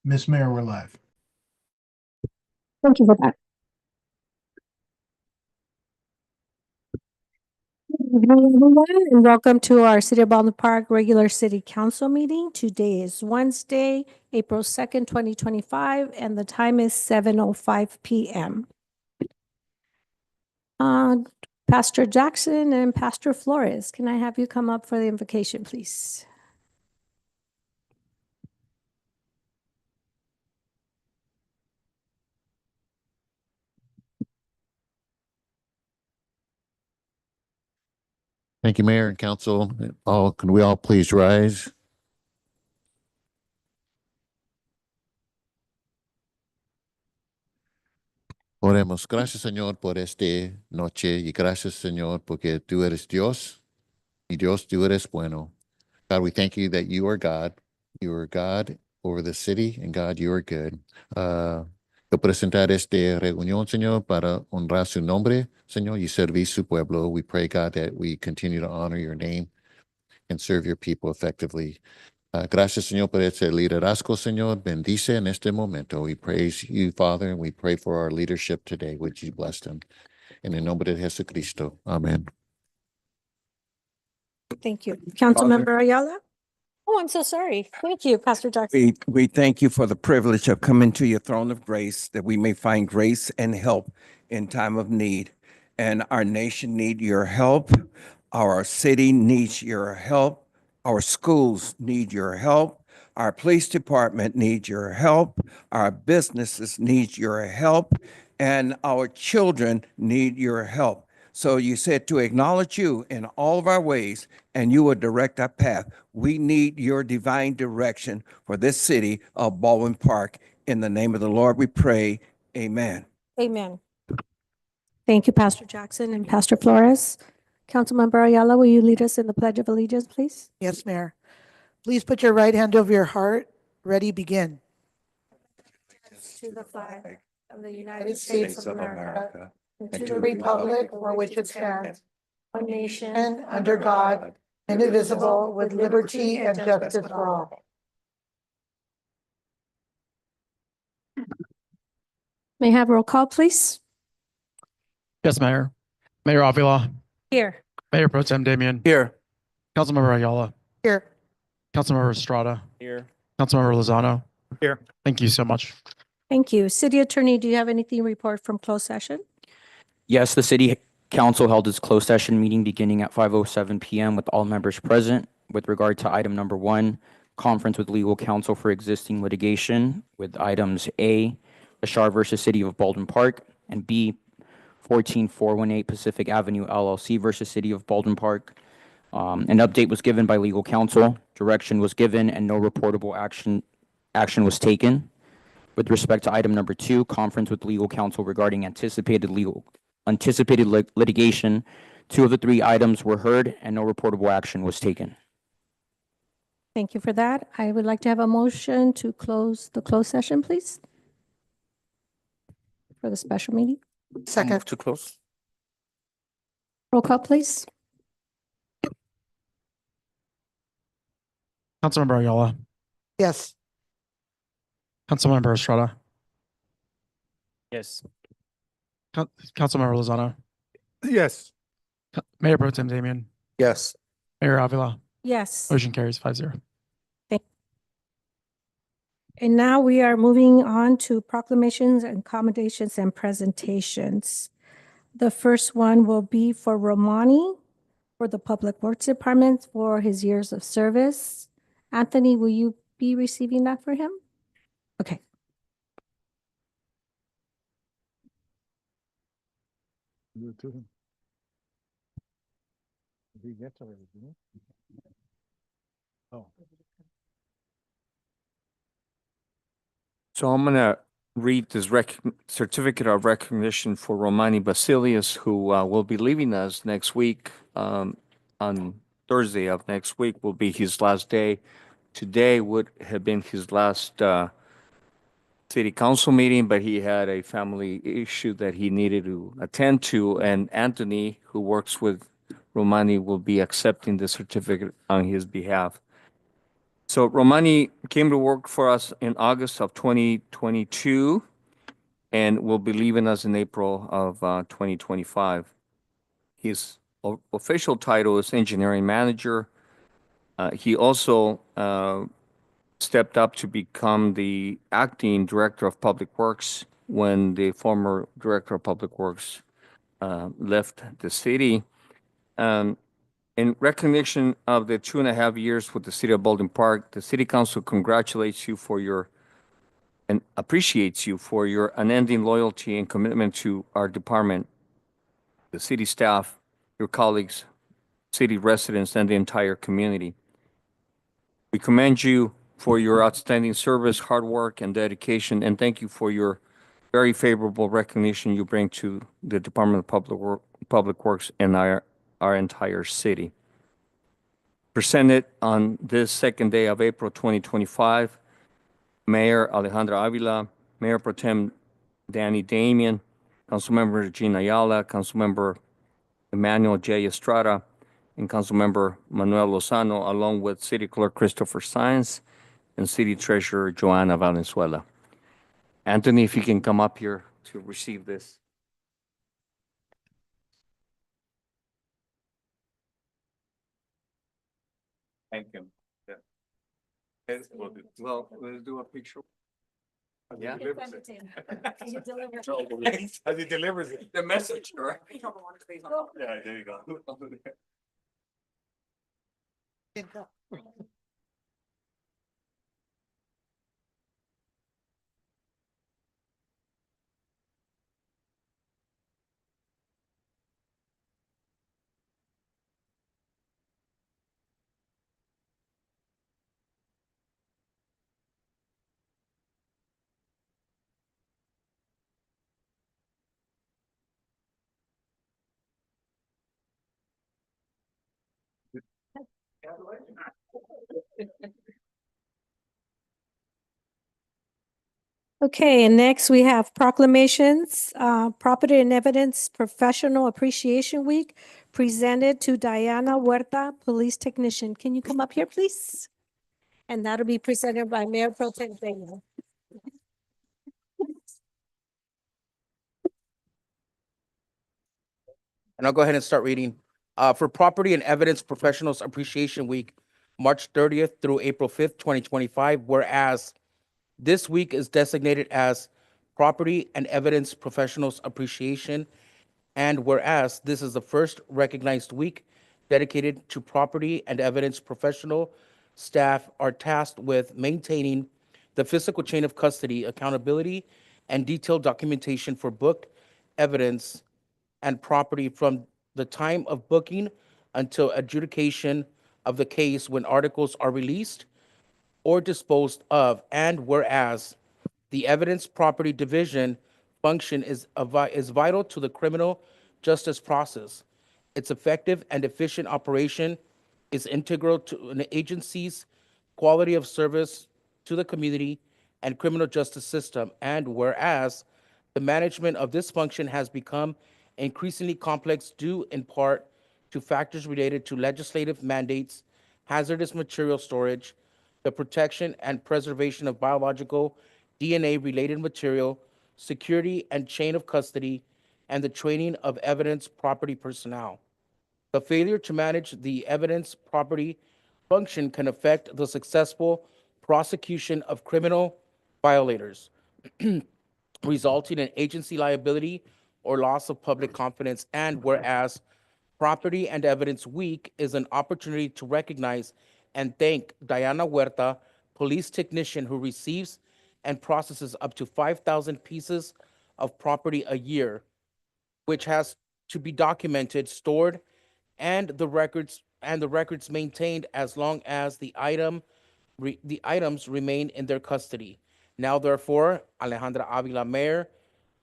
Miss Mayor, we're live. Thank you for that. Good evening, everyone, and welcome to our City of Baldwin Park regular city council meeting. Today is Wednesday, April 2nd, 2025, and the time is 7:05 p.m. Pastor Jackson and Pastor Flores, can I have you come up for the invocation, please? Thank you, Mayor and Council. Can we all please rise? Oremos. Gracias, Señor, por esta noche y gracias, Señor, porque tú eres Dios y Dios, tú eres bueno. God, we thank you that you are God. You are God over the city, and God, you are good. Yo presentar esta reunión, Señor, para honrar su nombre, Señor, y servir su pueblo. We pray, God, that we continue to honor your name and serve your people effectively. Gracias, Señor, por ese liderazgo, Señor. Bendice en este momento. We praise you, Father, and we pray for our leadership today. Would you bless them? En el nombre de Jesucristo. Amen. Thank you. Councilmember Ayala? Oh, I'm so sorry. Thank you, Pastor Jackson. We thank you for the privilege of coming to your throne of grace, that we may find grace and help in time of need. And our nation need your help. Our city needs your help. Our schools need your help. Our police department needs your help. Our businesses need your help. And our children need your help. So you said to acknowledge you in all of our ways, and you will direct our path. We need your divine direction for this city of Baldwin Park. In the name of the Lord, we pray. Amen. Amen. Thank you, Pastor Jackson and Pastor Flores. Councilmember Ayala, will you lead us in the Pledge of Allegiance, please? Yes, Mayor. Please put your right hand over your heart. Ready, begin. To the flag of the United States of America, and to the republic for which it stands, one nation, and under God, indivisible, with liberty and justice for all. May I have roll call, please? Yes, Mayor. Mayor Avila, Here. Mayor Pro Tem Damian, Here. Councilmember Ayala, Here. Councilmember Estrada, Here. Councilmember Lozano. Here. Thank you so much. Thank you. City Attorney, do you have anything to report from closed session? Yes, the City Council held its closed session meeting beginning at 5:07 p.m. with all members present. With regard to item number 1, conference with legal counsel for existing litigation with items A, Ashar versus City of Baldwin Park, and B, 14418 Pacific Avenue LLC versus City of Baldwin Park. An update was given by legal counsel, direction was given, and no reportable action was taken. With respect to item number 2, conference with legal counsel regarding anticipated litigation, 2 of the 3 items were heard and no reportable action was taken. Thank you for that. I would like to have a motion to close the closed session, please, for the special meeting. Second. To close. Roll call, please. Councilmember Ayala, Yes. Councilmember Estrada, Yes. Councilmember Lozano, Yes. Mayor Pro Tem Damian, Yes. Mayor Avila. Yes. Motion carries 5-0. And now we are moving on to proclamations, accommodations, and presentations. The first one will be for Romani for the Public Works Department for his years of service. Anthony, will you be receiving that for him? Okay. So I'm going to read this certificate of recognition for Romani Basilius, who will be leaving us next week. On Thursday of next week will be his last day. Today would have been his last city council meeting, but he had a family issue that he needed to attend to. And Anthony, who works with Romani, will be accepting the certificate on his behalf. So Romani came to work for us in August of 2022 and will be leaving us in April of 2025. His official title is engineering manager. He also stepped up to become the acting director of public works when the former director of public works left the city. In recognition of the 2.5 years with the city of Baldwin Park, the city council congratulates you for your and appreciates you for your unending loyalty and commitment to our department, the city staff, your colleagues, city residents, and the entire community. We commend you for your outstanding service, hard work, and dedication, and thank you for your very favorable recognition you bring to the Department of Public Works and our entire city. Presented on this second day of April 2025, Mayor Alejandra Avila, Mayor Pro Tem Danny Damian, Councilmember Regina Ayala, Councilmember Emmanuel J. Estrada, and Councilmember Manuel Lozano, along with City Clerk Christopher Sines and City Treasurer Joanna Valenzuela. Anthony, if you can come up here to receive this. Thank you. Well, we'll do a picture. Yeah. As he delivers it. The message, right? Yeah, there you go. Okay, and next we have proclamations, Property and Evidence Professional Appreciation Week presented to Diana Huerta, Police Technician. Can you come up here, please? And that'll be presented by Mayor Pro Tem Damian. And I'll go ahead and start reading. For Property and Evidence Professionals Appreciation Week, March 30th through April 5th, 2025, whereas this week is designated as Property and Evidence Professionals Appreciation, and whereas this is the first recognized week dedicated to property and evidence professional staff are tasked with maintaining the physical chain of custody, accountability, and detailed documentation for booked evidence and property from the time of booking until adjudication of the case when articles are released or disposed of, and whereas the evidence property division function is vital to the criminal justice process. Its effective and efficient operation is integral to an agency's quality of service to the community and criminal justice system, and whereas the management of this function has become increasingly complex due in part to factors related to legislative mandates, hazardous material storage, the protection and preservation of biological DNA-related material, security and chain of custody, and the training of evidence property personnel. The failure to manage the evidence property function can affect the successful prosecution of criminal violators, resulting in agency liability or loss of public confidence. And whereas Property and Evidence Week is an opportunity to recognize and thank Diana Huerta, police technician who receives and processes up to 5,000 pieces of property a year, which has to be documented, stored, and the records maintained as long as the items remain in their custody. Now, therefore, Alejandra Avila, Mayor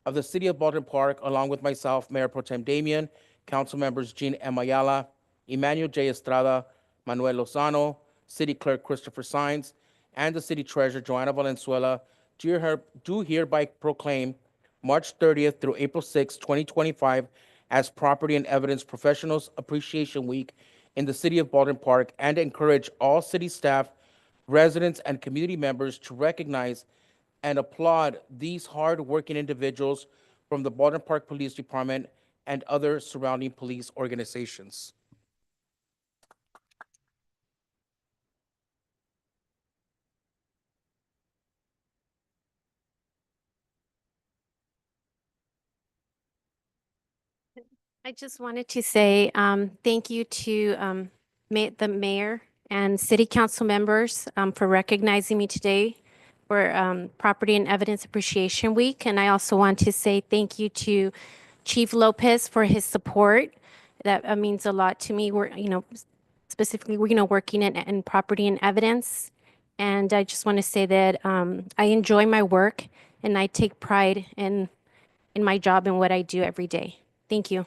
of the City of Baldwin Park, along with myself, Mayor Pro Tem Damian, Council Members Jean M. Ayala, Emmanuel J. Estrada, Manuel Lozano, City Clerk Christopher Sines, and the City Treasurer Joanna Valenzuela do hereby proclaim March 30th through April 6th, 2025 as Property and Evidence Professionals Appreciation Week in the City of Baldwin Park, and encourage all city staff residents, and community members to recognize and applaud these hard-working individuals from the Baldwin Park Police Department and other surrounding police organizations. I just wanted to say thank you to the mayor and city council members for recognizing me today for Property and Evidence Appreciation Week. And I also want to say thank you to Chief Lopez for his support. That means a lot to me. We're, specifically, working in property and evidence. And I just want to say that I enjoy my work and I take pride in my job and what I do every day. Thank you.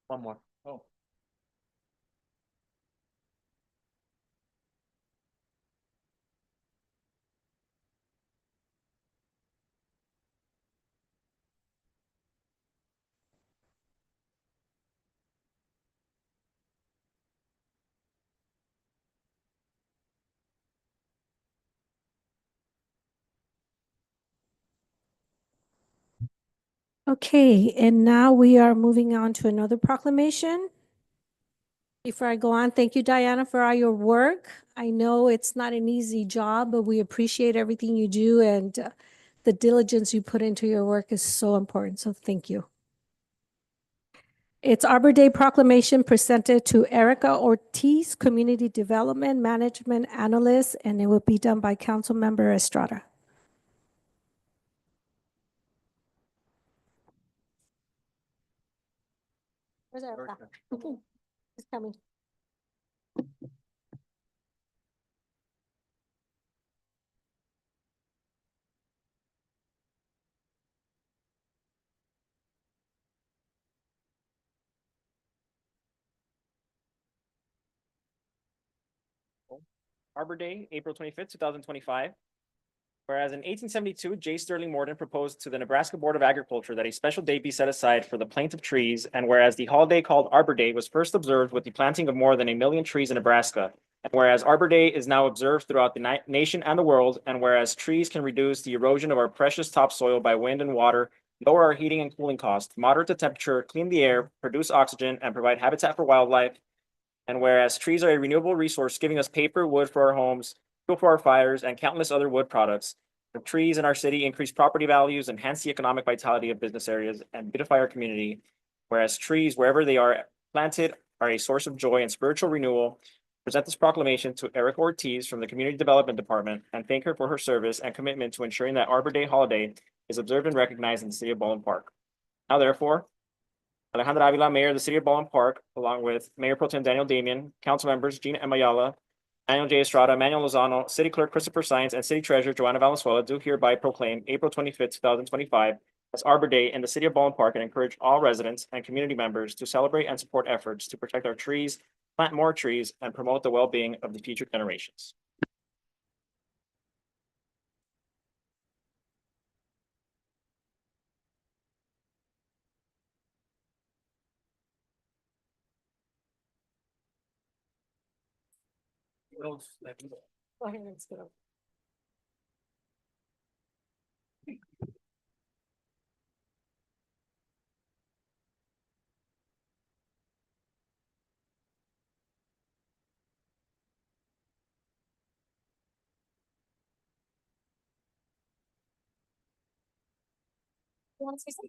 One more. Oh. Okay, and now we are moving on to another proclamation. Before I go on, thank you, Diana, for all your work. I know it's not an easy job, but we appreciate everything you do, and the diligence you put into your work is so important. So thank you. It's Arbor Day proclamation presented to Erica Ortiz, Community Development Management Analyst, and it will be done by Councilmember Estrada. Where's Erica? Okay, she's coming. Arbor Day, April 25th, 2025. Whereas in 1872, J. Sterling Morton proposed to the Nebraska Board of Agriculture that a special day be set aside for the plant of trees, and whereas the holiday called Arbor Day was first observed with the planting of more than 1 million trees in Nebraska, and whereas Arbor Day is now observed throughout the nation and the world, and whereas trees can reduce the erosion of our precious topsoil by wind and water, lower our heating and cooling costs, moderate the temperature, clean the air, produce oxygen, and provide habitat for wildlife, and whereas trees are a renewable resource giving us paper, wood for our homes, fuel for our fires, and countless other wood products, the trees in our city increase property values, enhance the economic vitality of business areas, and beautify our community. Whereas trees, wherever they are planted, are a source of joy and spiritual renewal. Present this proclamation to Erica Ortiz from the Community Development Department and thank her for her service and commitment to ensuring that Arbor Day holiday is observed and recognized in the city of Baldwin Park. Now therefore, Alejandra Avila, Mayor of the City of Baldwin Park, along with Mayor Pro Tem Daniel Damian, Council Members Gina M. Ayala, Daniel J. Estrada, Manuel Lozano, City Clerk Christopher Science, and City Treasurer Joanna Valenzuela do hereby proclaim April 25th, 2025 as Arbor Day in the City of Baldwin Park and encourage all residents and community members to celebrate and support efforts to protect our trees, plant more trees, and promote the well-being of the future generations. Go ahead and sit up.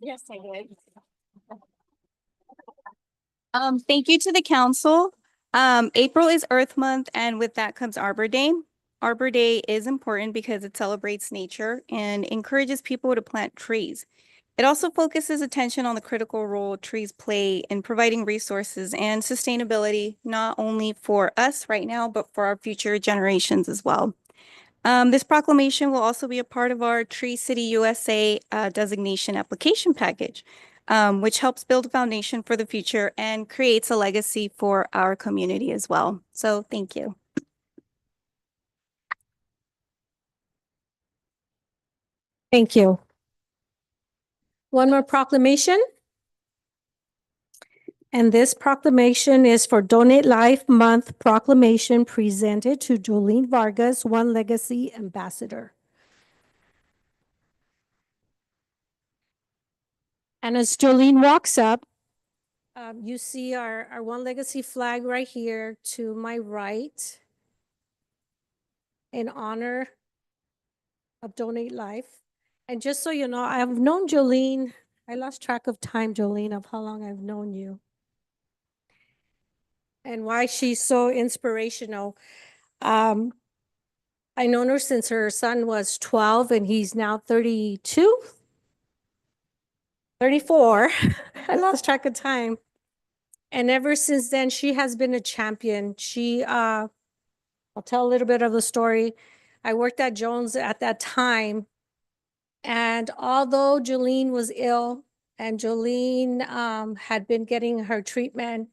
Yes, I did. Thank you to the council. April is Earth Month, and with that comes Arbor Day. Arbor Day is important because it celebrates nature and encourages people to plant trees. It also focuses attention on the critical role trees play in providing resources and sustainability, not only for us right now, but for our future generations as well. This proclamation will also be a part of our Tree City USA designation application package, which helps build a foundation for the future and creates a legacy for our community as well. So thank you. Thank you. One more proclamation. And this proclamation is for Donate Life Month proclamation presented to Jolene Vargas, One Legacy Ambassador. And as Jolene walks up, you see our One Legacy flag right here to my right in honor of Donate Life. And just so you know, I've known Jolene, I lost track of time, Jolene, of how long I've known you and why she's so inspirational. I've known her since her son was 12 and he's now 32, 34. I lost track of time. And ever since then, she has been a champion. I'll tell a little bit of the story. I worked at Jones at that time. And although Jolene was ill and Jolene had been getting her treatment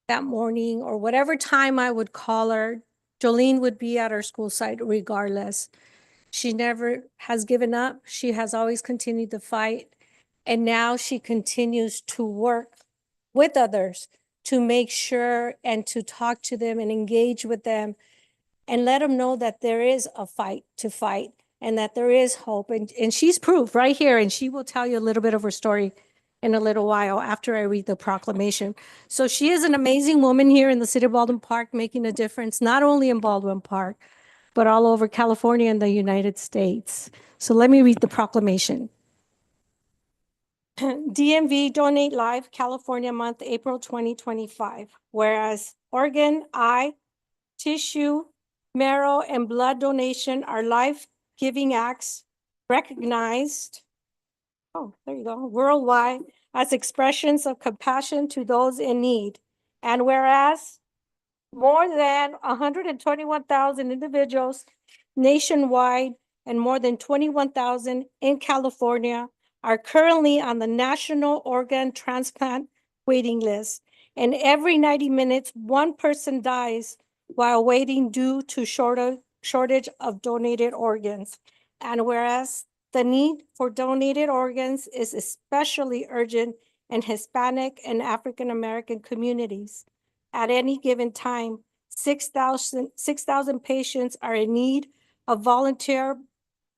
that morning or whatever time I would call her, Jolene would be at our school site regardless. She never has given up. She has always continued to fight. And now she continues to work with others to make sure and to talk to them and engage with them and let them know that there is a fight to fight and that there is hope. And she's proof right here. And she will tell you a little bit of her story in a little while after I read the proclamation. So she is an amazing woman here in the city of Baldwin Park, making a difference, not only in Baldwin Park, but all over California and the United States. So let me read the proclamation. DMV Donate Life California Month, April 2025. Whereas organ, eye, tissue, marrow, and blood donation are life-giving acts recognized, there you go, worldwide as expressions of compassion to those in need. And whereas more than 121,000 individuals nationwide and more than 21,000 in California are currently on the National Organ Transplant waiting list. And every 90 minutes, one person dies while waiting due to shortage of donated organs. And whereas the need for donated organs is especially urgent in Hispanic and African American communities. At any given time, 6,000 patients are in need of volunteer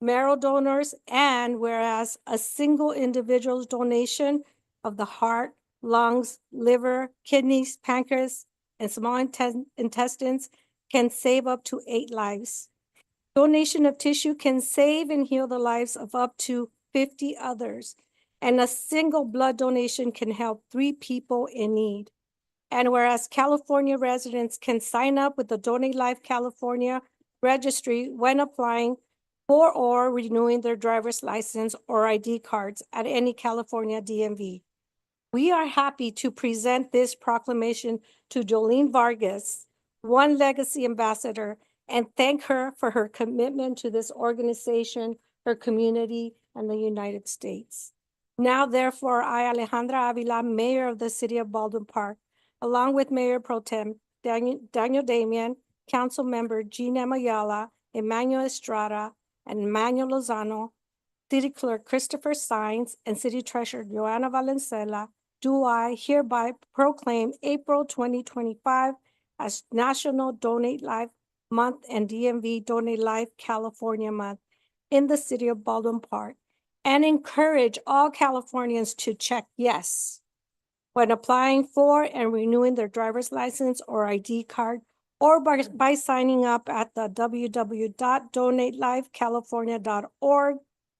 marrow donors, and whereas a single individual's donation of the heart, lungs, liver, kidneys, pancreas, and small intestines can save up to 8 lives. Donation of tissue can save and heal the lives of up to 50 others, and a single blood donation can help 3 people in need. And whereas California residents can sign up with the Donate Life California registry when applying for or renewing their driver's license or ID cards at any California DMV. We are happy to present this proclamation to Jolene Vargas, One Legacy Ambassador, and thank her for her commitment to this organization, her community, and the United States. Now, therefore, I, Alejandra Avila, Mayor of the City of Baldwin Park, along with Mayor Pro Tem Daniel Damian, Council Member Gina Mayala, Emmanuel Estrada, and Emmanuel Lozano, City Clerk Christopher Sines, and City Treasurer Joanna Valenzuela, do I hereby proclaim April 2025 as National Donate Life Month and DMV Donate Life California Month in the City of Baldwin Park, and encourage all Californians to check yes when applying for and renewing their driver's license or ID card, or by signing up at the www.donatelifecalifornia.org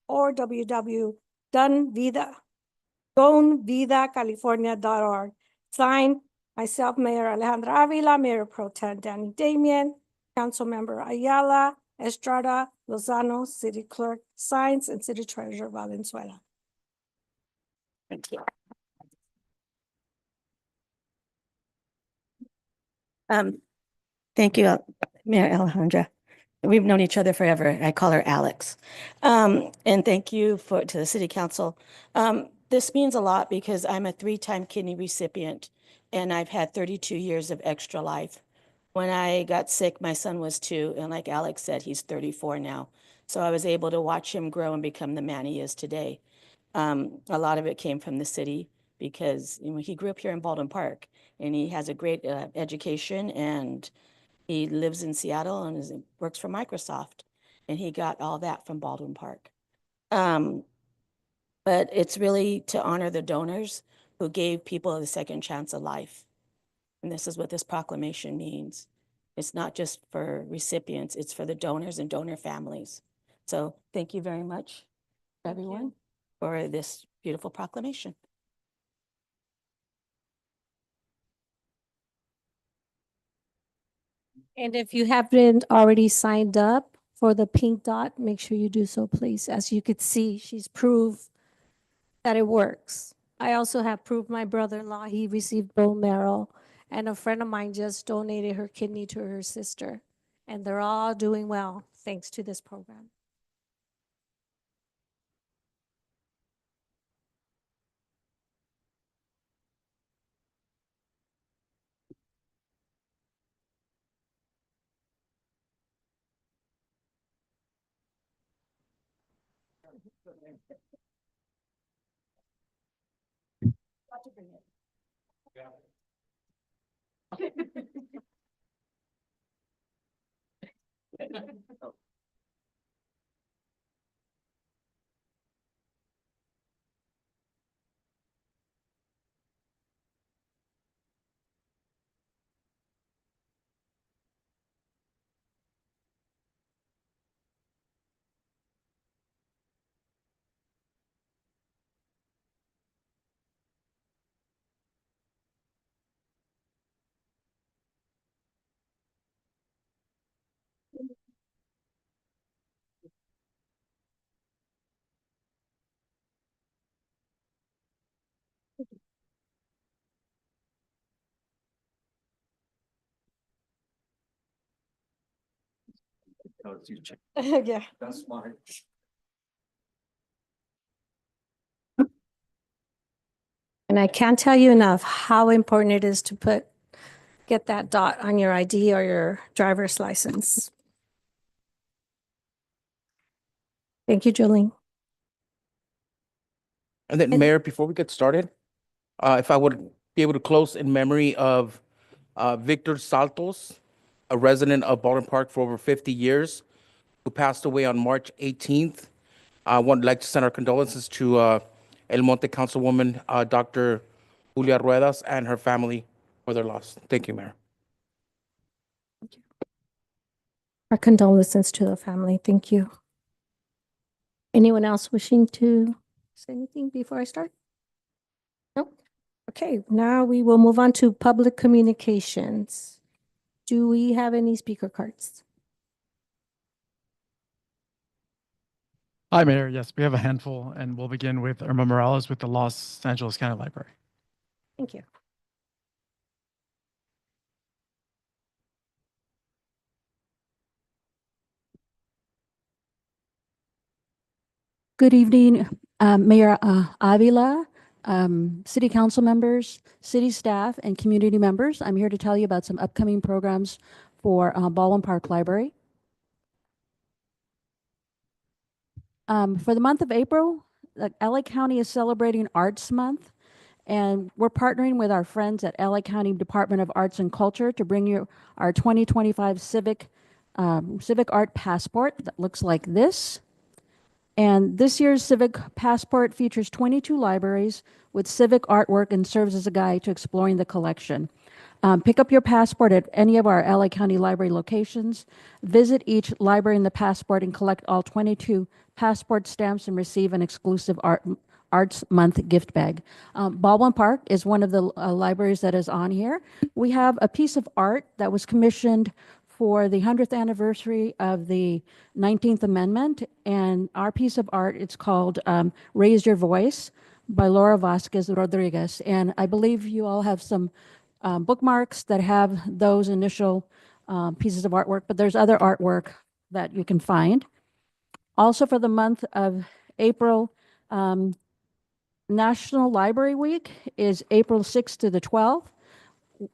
or www.donatelifecalifornia.org. donvidacalifornia.org. Signed, myself, Mayor Alejandra Avila, Mayor Pro Tem Danny Damian, Councilmember Ayala, Estrada, Lozano, City Clerk Science, and City Treasurer Valenzuela. Thank you. Thank you, Mayor Alejandra. We've known each other forever. I call her Alex. And thank you to the city council. This means a lot because I'm a 3-time kidney recipient and I've had 32 years of extra life. When I got sick, my son was 2, and like Alex said, he's 34 now. So I was able to watch him grow and become the man he is today. A lot of it came from the city because he grew up here in Baldwin Park and he has a great education, and he lives in Seattle and works for Microsoft, and he got all that from Baldwin Park. But it's really to honor the donors who gave people a second chance of life. And this is what this proclamation means. It's not just for recipients, it's for the donors and donor families. So thank you very much, everyone, for this beautiful proclamation. And if you haven't already signed up for the pink dot, make sure you do so, please. As you could see, she's proved that it works. I also have proof my brother-in-law, he received bone marrow, and a friend of mine just donated her kidney to her sister. And they're all doing well, thanks to this program. Yeah. That's fine. And I can't tell you enough how important it is to get that dot on your ID or your driver's license. Thank you, Jolene. And then, Mayor, before we get started, if I would be able to close in memory of Victor Saltos, a resident of Baldwin Park for over 50 years, who passed away on March 18th. I would like to send our condolences to El Monte Councilwoman, Dr. Julia Ruedas, and her family for their loss. Thank you, Mayor. Our condolences to the family. Thank you. Anyone else wishing to say anything before I start? Nope. Okay, now we will move on to public communications. Do we have any speaker cards? Hi, Mayor. Yes, we have a handful, and we'll begin with Irma Morales with the Los Angeles County Library. Thank you. Good evening, Mayor Avila, City Council members, city staff, and community members. I'm here to tell you about some upcoming programs for Baldwin Park Library. For the month of April, LA County is celebrating Arts Month, and we're partnering with our friends at LA County Department of Arts and Culture to bring you our 2025 Civic Art Passport that looks like this. And this year's Civic Passport features 22 libraries with civic artwork and serves as a guide to exploring the collection. Pick up your passport at any of our LA County Library locations. Visit each library in the passport and collect all 22 passport stamps and receive an exclusive Arts Month gift bag. Baldwin Park is one of the libraries that is on here. We have a piece of art that was commissioned for the 100th anniversary of the 19th Amendment. And our piece of art, it's called Raise Your Voice by Laura Vasquez Rodriguez. And I believe you all have some bookmarks that have those initial pieces of artwork, but there's other artwork that you can find. Also for the month of April, National Library Week is April 6th to the 12th.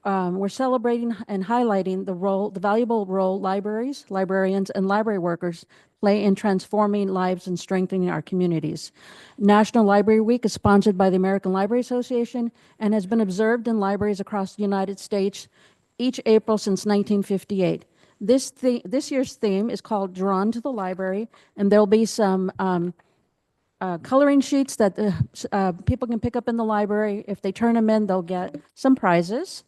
We're celebrating and highlighting the valuable role libraries, librarians, and library workers play in transforming lives and strengthening our communities. National Library Week is sponsored by the American Library Association and has been observed in libraries across the United States each April since 1958. This year's theme is called Drawn to the Library, and there'll be some coloring sheets that people can pick up in the library. If they turn them in, they'll get some prizes.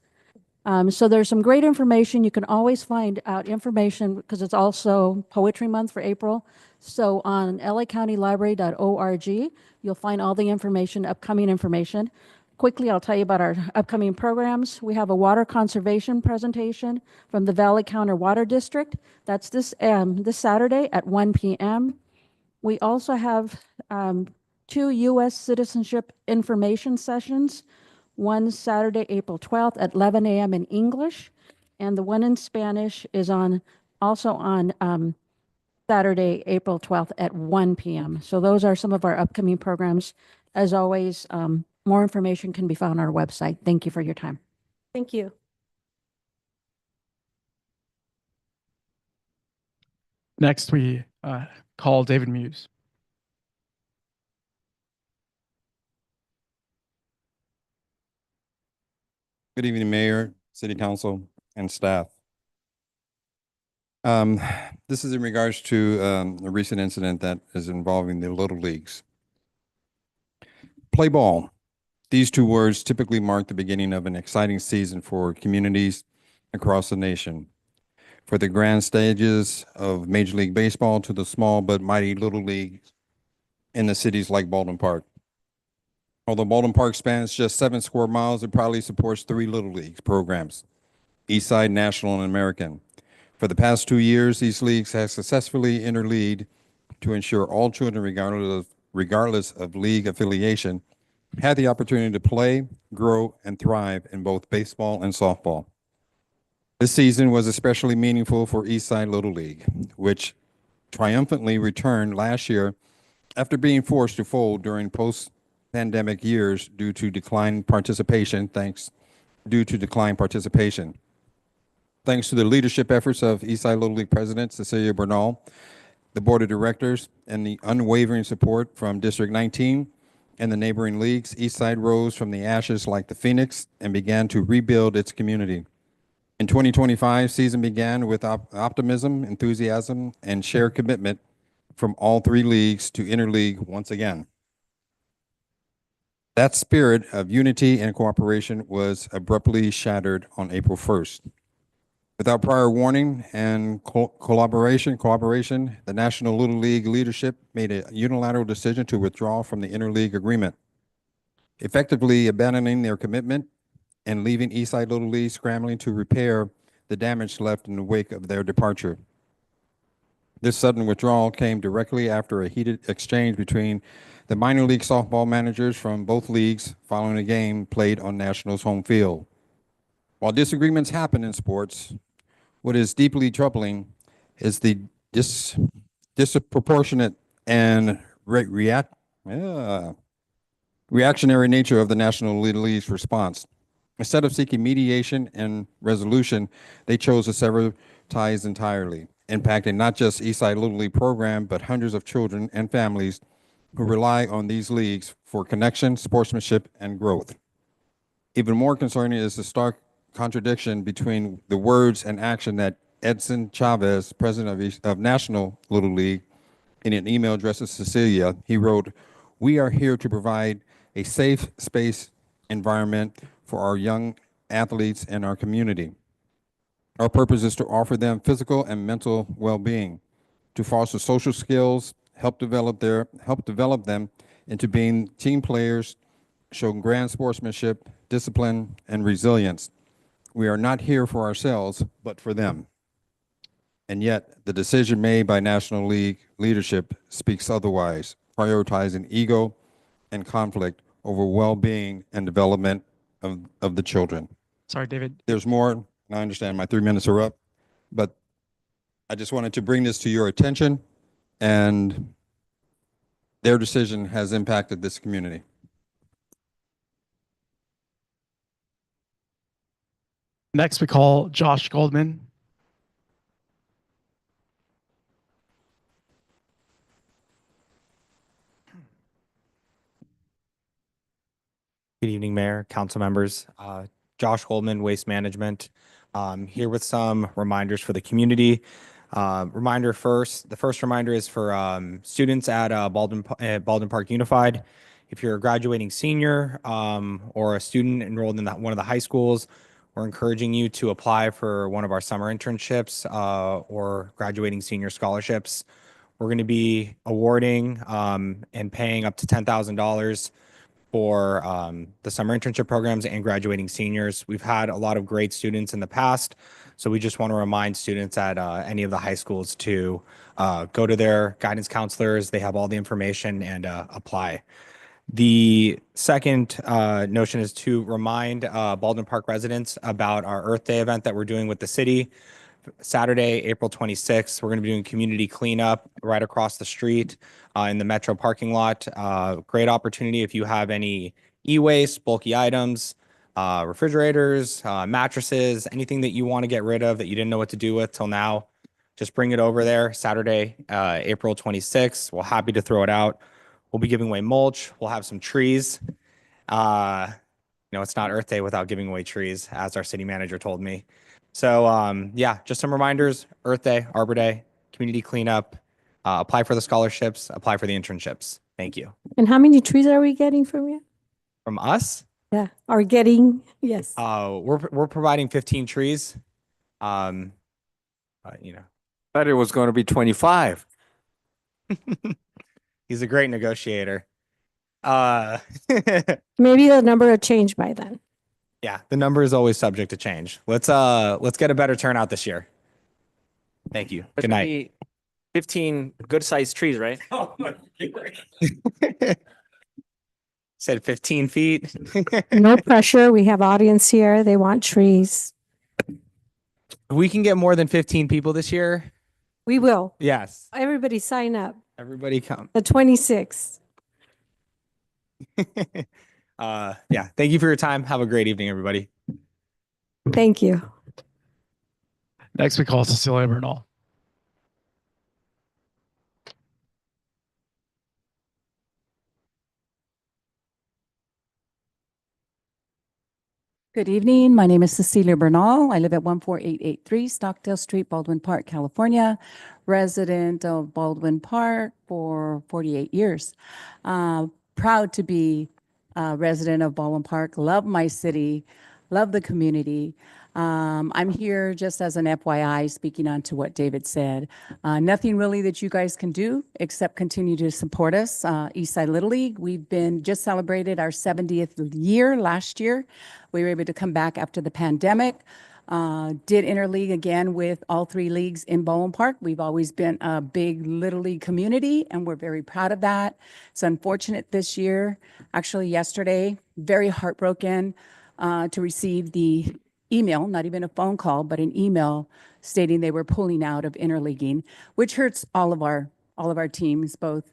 So there's some great information. You can always find out information because it's also Poetry Month for April. So on lacountylibrary.org, you'll find all the information, upcoming information. Quickly, I'll tell you about our upcoming programs. We have a water conservation presentation from the Valley County Water District. That's this Saturday at 1 p.m. We also have 2 U.S. citizenship information sessions. One Saturday, April 12th at 11 a.m. in English, and the one in Spanish is also on Saturday, April 12th at 1 p.m. So those are some of our upcoming programs. As always, more information can be found on our website. Thank you for your time. Thank you. Next, we call David Muse. Good evening, Mayor, City Council, and staff. This is in regards to a recent incident that is involving the Little Leagues. Play ball. These 2 words typically mark the beginning of an exciting season for communities across the nation. For the grand stages of Major League Baseball to the small but mighty Little Leagues in the cities like Baldwin Park. Although Baldwin Park spans just 7 square miles, it proudly supports 3 Little Leagues programs, Eastside, National, and American. For the past 2 years, these leagues have successfully interleagued to ensure all children, regardless of league affiliation, had the opportunity to play, grow, and thrive in both baseball and softball. This season was especially meaningful for Eastside Little League, which triumphantly returned last year after being forced to fold during post-pandemic years due to declined participation. Thanks to the leadership efforts of Eastside Little League President Cecilia Bernal, the Board of Directors, and the unwavering support from District 19 and the neighboring leagues, Eastside rose from the ashes like the phoenix and began to rebuild its community. In 2025, season began with optimism, enthusiasm, and shared commitment from all 3 leagues to interleague once again. That spirit of unity and cooperation was abruptly shattered on April 1st. Without prior warning and collaboration, the National Little League leadership made a unilateral decision to withdraw from the interleague agreement, effectively abandoning their commitment and leaving Eastside Little League scrambling to repair the damage left in the wake of their departure. This sudden withdrawal came directly after a heated exchange between the minor league softball managers from both leagues following a game played on National's home field. While disagreements happen in sports, what is deeply troubling is the disproportionate and reactionary nature of the National Little League's response. Instead of seeking mediation and resolution, they chose to sever ties entirely, impacting not just Eastside Little League program, but hundreds of children and families who rely on these leagues for connection, sportsmanship, and growth. Even more concerning is the stark contradiction between the words and action that Edson Chavez, president of National Little League, in an email addressed to Cecilia, he wrote, "We are here to provide a safe space environment for our young athletes and our community. Our purpose is to offer them physical and mental well-being, to foster social skills, help develop them, into being team players, showing grand sportsmanship, discipline, and resilience. We are not here for ourselves, but for them. And yet, the decision made by National League leadership speaks otherwise, prioritizing ego and conflict over well-being and development of the children. Sorry, David. There's more, and I understand my 3 minutes are up, but I just wanted to bring this to your attention, and their decision has impacted this community. Next, we call Josh Goldman. Good evening, Mayor, council members. Josh Goldman, Waste Management. Here with some reminders for the community. The first reminder is for students at Baldwin Park Unified. If you're a graduating senior or a student enrolled in one of the high schools, we're encouraging you to apply for one of our summer internships or graduating senior scholarships. We're going to be awarding and paying up to $10,000 for the summer internship programs and graduating seniors. We've had a lot of great students in the past, so we just want to remind students at any of the high schools to go to their guidance counselors. They have all the information and apply. The second notion is to remind Baldwin Park residents about our Earth Day event that we're doing with the city. Saturday, April 26th, we're going to be doing community cleanup right across the street in the Metro parking lot. Great opportunity if you have any e-waste, bulky items, refrigerators, mattresses, anything that you want to get rid of that you didn't know what to do with till now. Just bring it over there Saturday, April 26th. We're happy to throw it out. We'll be giving away mulch. We'll have some trees. It's not Earth Day without giving away trees, as our city manager told me. So yeah, just some reminders: Earth Day, Arbor Day, community cleanup, apply for the scholarships, apply for the internships. Thank you. And how many trees are we getting from you? From us? Yeah, are getting, yes. We're providing 15 trees. Thought it was going to be 25. He's a great negotiator. Maybe the number will change by then. Yeah, the number is always subject to change. Let's get a better turnout this year. Thank you. There's Good gonna night. be 15 good-sized trees, right? Said 15 feet. No pressure. We have audience here. They want trees. We can get more than 15 people this year. We will. Yes. Everybody sign up. Everybody come. The 26th. Yeah. Thank you for your time. Have a great evening, everybody. Thank you. Next, we call Cecilia Bernal. Good evening. My name is Cecilia Bernal. I live at 14883 Stockdale Street, Baldwin Park, California. Resident of Baldwin Park for 48 years. Proud to be a resident of Baldwin Park. Love my city. Love the community. I'm here just as an FYI, speaking on to what David said. Nothing really that you guys can do except continue to support us. Eastside Little League, we've been just celebrated our 70th year last year. We were able to come back after the pandemic. Did interleague again with all 3 leagues in Baldwin Park. We've always been a big Little League community, and we're very proud of that. It's unfortunate this year, actually yesterday, very heartbroken to receive the email, not even a phone call, but an email stating they were pulling out of interleaguing, which hurts all of our teams, both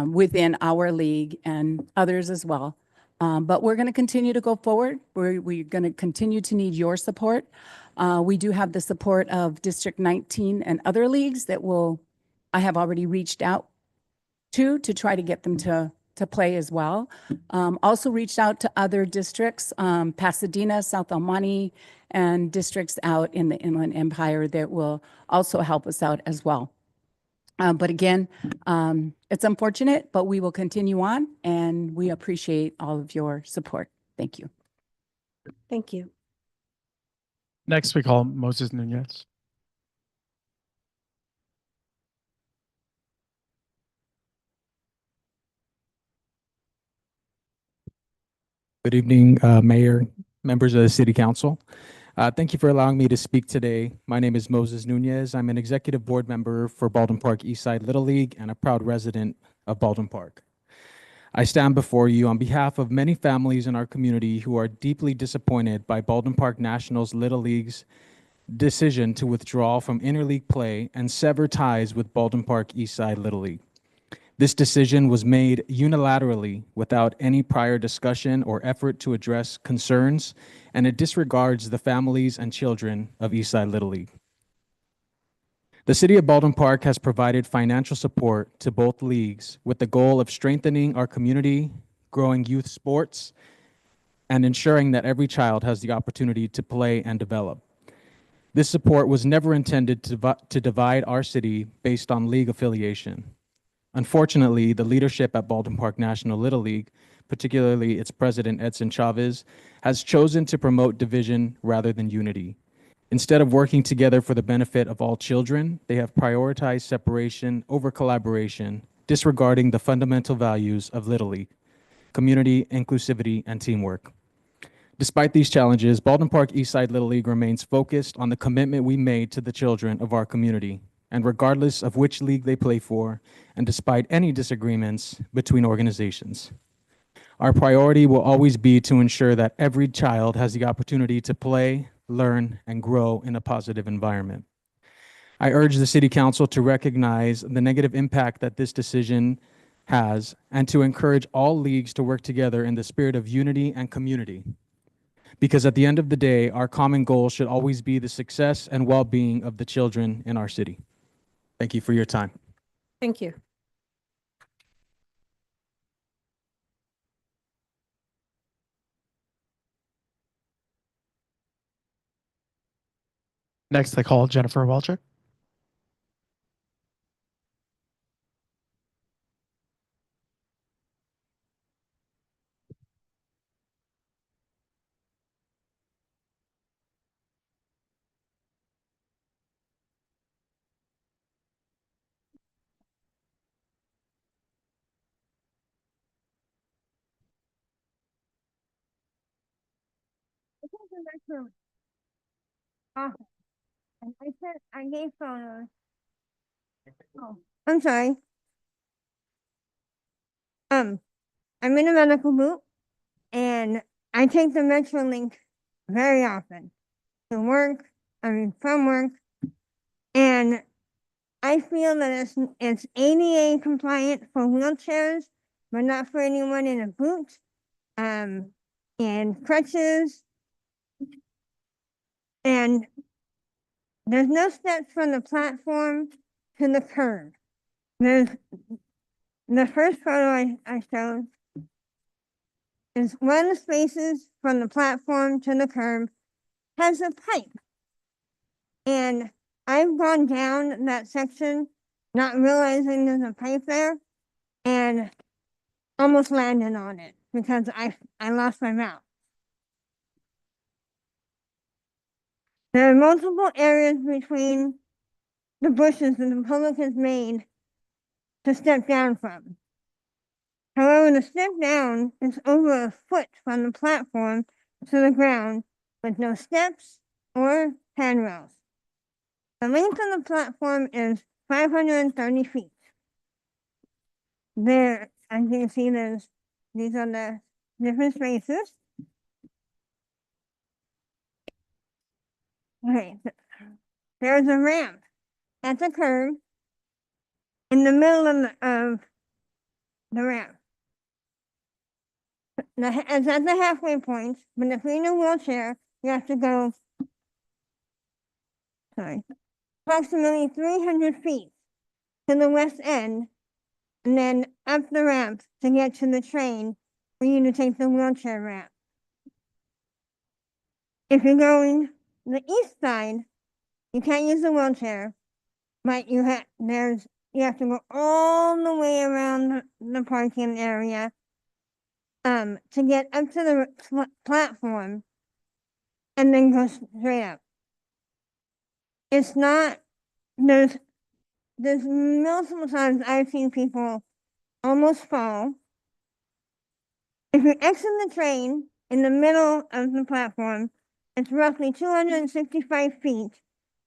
within our league and others as well. But we're going to continue to go forward. We're going to continue to need your support. We do have the support of District 19 and other leagues that I have already reached out to try to get them to play as well. Also reached out to other districts, Pasadena, South El Monte, and districts out in the Inland Empire that will also help us out as well. But again, it's unfortunate, but we will continue on, and we appreciate all of your support. Thank you. Thank you. Next, we call Moses Nunez. Good evening, Mayor, members of the City Council. Thank you for allowing me to speak today. My name is Moses Nunez. I'm an executive board member for Baldwin Park Eastside Little League and a proud resident of Baldwin Park. I stand before you on behalf of many families in our community who are deeply disappointed by Baldwin Park Nationals Little League's decision to withdraw from interleague play and sever ties with Baldwin Park Eastside Little League. This decision was made unilaterally without any prior discussion or effort to address concerns, and it disregards the families and children of Eastside Little League. The City of Baldwin Park has provided financial support to both leagues with the goal of strengthening our community, growing youth sports, and ensuring that every child has the opportunity to play and develop. This support was never intended to divide our city based on league affiliation. Unfortunately, the leadership at Baldwin Park National Little League, particularly its president Edson Chavez, has chosen to promote division rather than unity. Instead of working together for the benefit of all children, they have prioritized separation over collaboration, disregarding the fundamental values of Little League: community, inclusivity, and teamwork. Despite these challenges, Baldwin Park Eastside Little League remains focused on the commitment we made to the children of our community, and regardless of which league they play for, and despite any disagreements between organizations. Our priority will always be to ensure that every child has the opportunity to play, learn, and grow in a positive environment. I urge the City Council to recognize the negative impact that this decision has and to encourage all leagues to work together in the spirit of unity and community. Because at the end of the day, our common goal should always be the success and well-being of the children in our city. Thank you for your time. Thank you. Next, I call Jennifer Welcher. I gave photos. Oh, I'm sorry. I'm in a medical boot and I take the Metrolink very often to work, from work. And I feel that it's ADA compliant for wheelchairs, but not for anyone in a boot, and crutches. And there's no steps from the platform to the curb. There's the first photo I showed is one of the spaces from the platform to the curb has a pipe. And I've gone down that section not realizing there's a pipe there and almost landed on it because I lost my mouth. There are multiple areas between the bushes that the public has made to step down from. However, the step down is over a foot from the platform to the ground with no steps or handrails. The length of the platform is 530 feet. There, as you can see, these are the different spaces. Okay, there's a ramp at the curb in the middle of the ramp. It's at the halfway point, but if you're in a wheelchair, you have to go, approximately 300 feet to the west end, and then up the ramp to get to the train for you to take the wheelchair ramp. If you're going the east side, you can't use the wheelchair, but you have to go all the way around the parking area to get up to the platform and then go straight up. It's not, there's multiple times I've seen people almost fall. If you exit the train in the middle of the platform. It's roughly 265 feet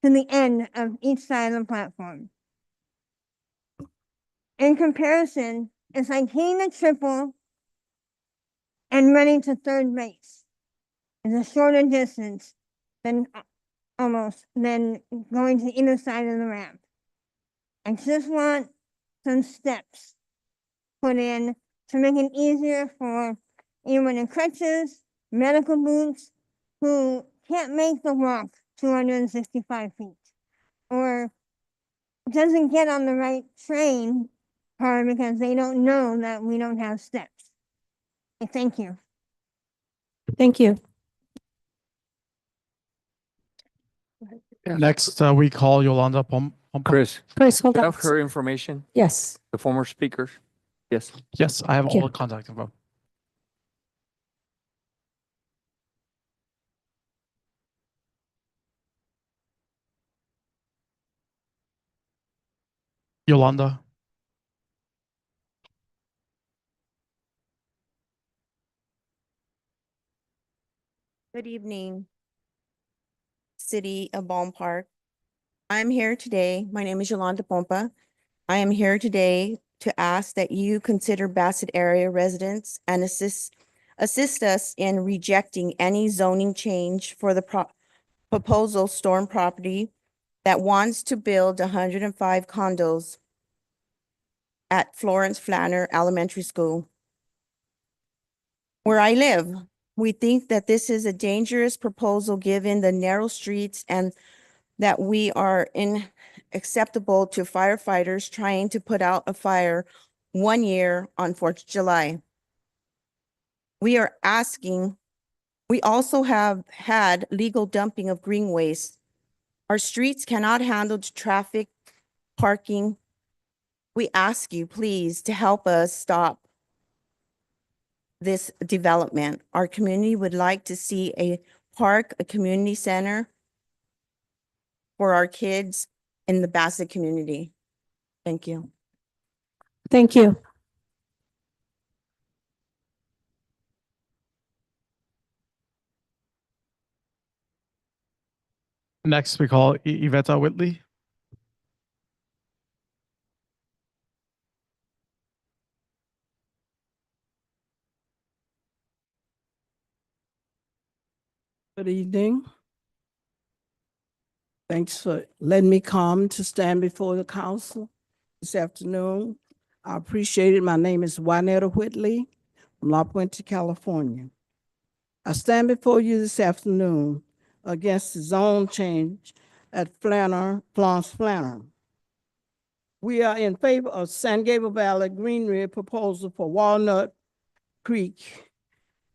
to the end of each side of the platform. In comparison, it's like hitting a triple and running to third base. It's a shorter distance than almost than going to either side of the ramp. I just want some steps put in to make it easier for anyone in crutches, medical boots, who can't make the walk 265 feet, or doesn't get on the right train car because they don't know that we don't have steps. Okay, thank you. Thank you. Next, we call Yolanda Pompa. Chris, Chris, hold do you on. have her information? Yes. The former speakers? Yes. Yes, I have Thank you. all the contact info. Yolanda. Good evening, City of Ballin Park. I'm here today. My name is Yolanda Pompa. I am here today to ask that you consider Bassett area residents and assist us in rejecting any zoning change for the proposal Storm property that wants to build 105 condos at Florence Flanner Elementary School, where I live. We think that this is a dangerous proposal given the narrow streets and that we are unacceptable to firefighters trying to put out a fire 1 year on 4th of July. We also have had legal dumping of green waste. Our streets cannot handle traffic, parking. We ask you, please, to help us stop this development. Our community would like to see a park, a community center for our kids in the Bassett community. Thank you. Thank you. Next, we call Yvetta Whitley. Good evening. Thanks for letting me come to stand before the council this afternoon. I appreciate it. My name is Juanetta Whitley from La Puente, California. I stand before you this afternoon against the zone change at Florence Flanner. We are in favor of San Gabriel Valley Greenery proposal for Walnut Creek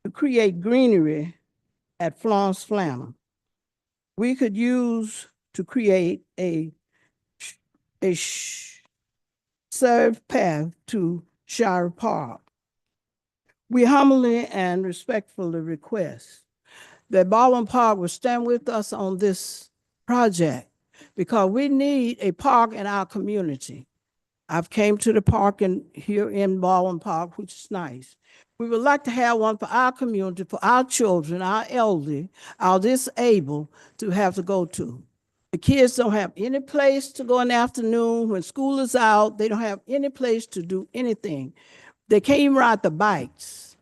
to create greenery at Florence Flanner. We could use to create a served path to Shire Park. We humbly and respectfully request that Baldwin Park will stand with us on this project because we need a park in our community. I've came to the park here in Baldwin Park, which is nice. We would like to have one for our community, for our children, our elderly, our disabled to have to go to. The kids don't have any place to go in the afternoon. When school is out, they don't have any place to do anything. They can't even ride the bikes.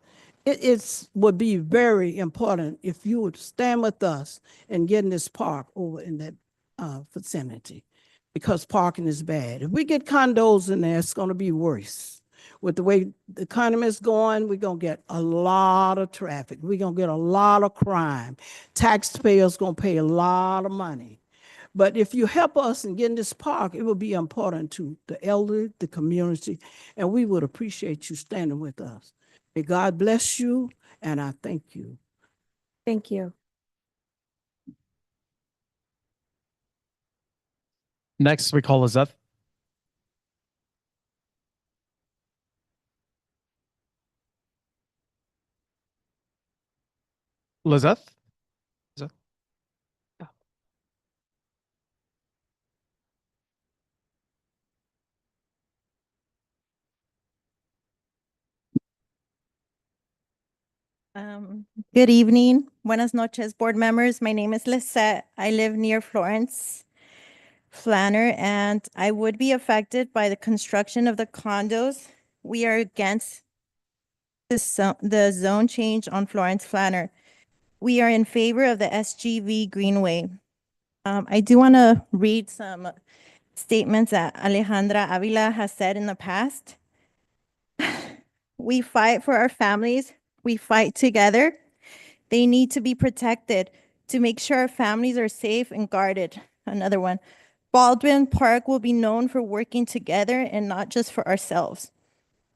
It would be very important if you would stand with us in getting this park over in that vicinity, because parking is bad. If we get condos in there, it's going to be worse. With the way the economy is going, we're going to get a lot of traffic. We're going to get a lot of crime. Taxpayers going to pay a lot of money. But if you help us in getting this park, it will be important to the elderly, the community, and we would appreciate you standing with us. May God bless you, and I thank you. Thank you. Next, we call Lizette. Lizette? Lizette? Good evening. Buenas noches, board members. My name is Lisette. I live near Florence Flanner, and I would be affected by the construction of the condos. We are against the zone change on Florence Flanner. We are in favor of the SGV Greenway. I do want to read some statements that Alejandra Avila has said in the past. We fight for our families. We fight together. They need to be protected to make sure our families are safe and guarded. Another one. Baldwin Park will be known for working together and not just for ourselves.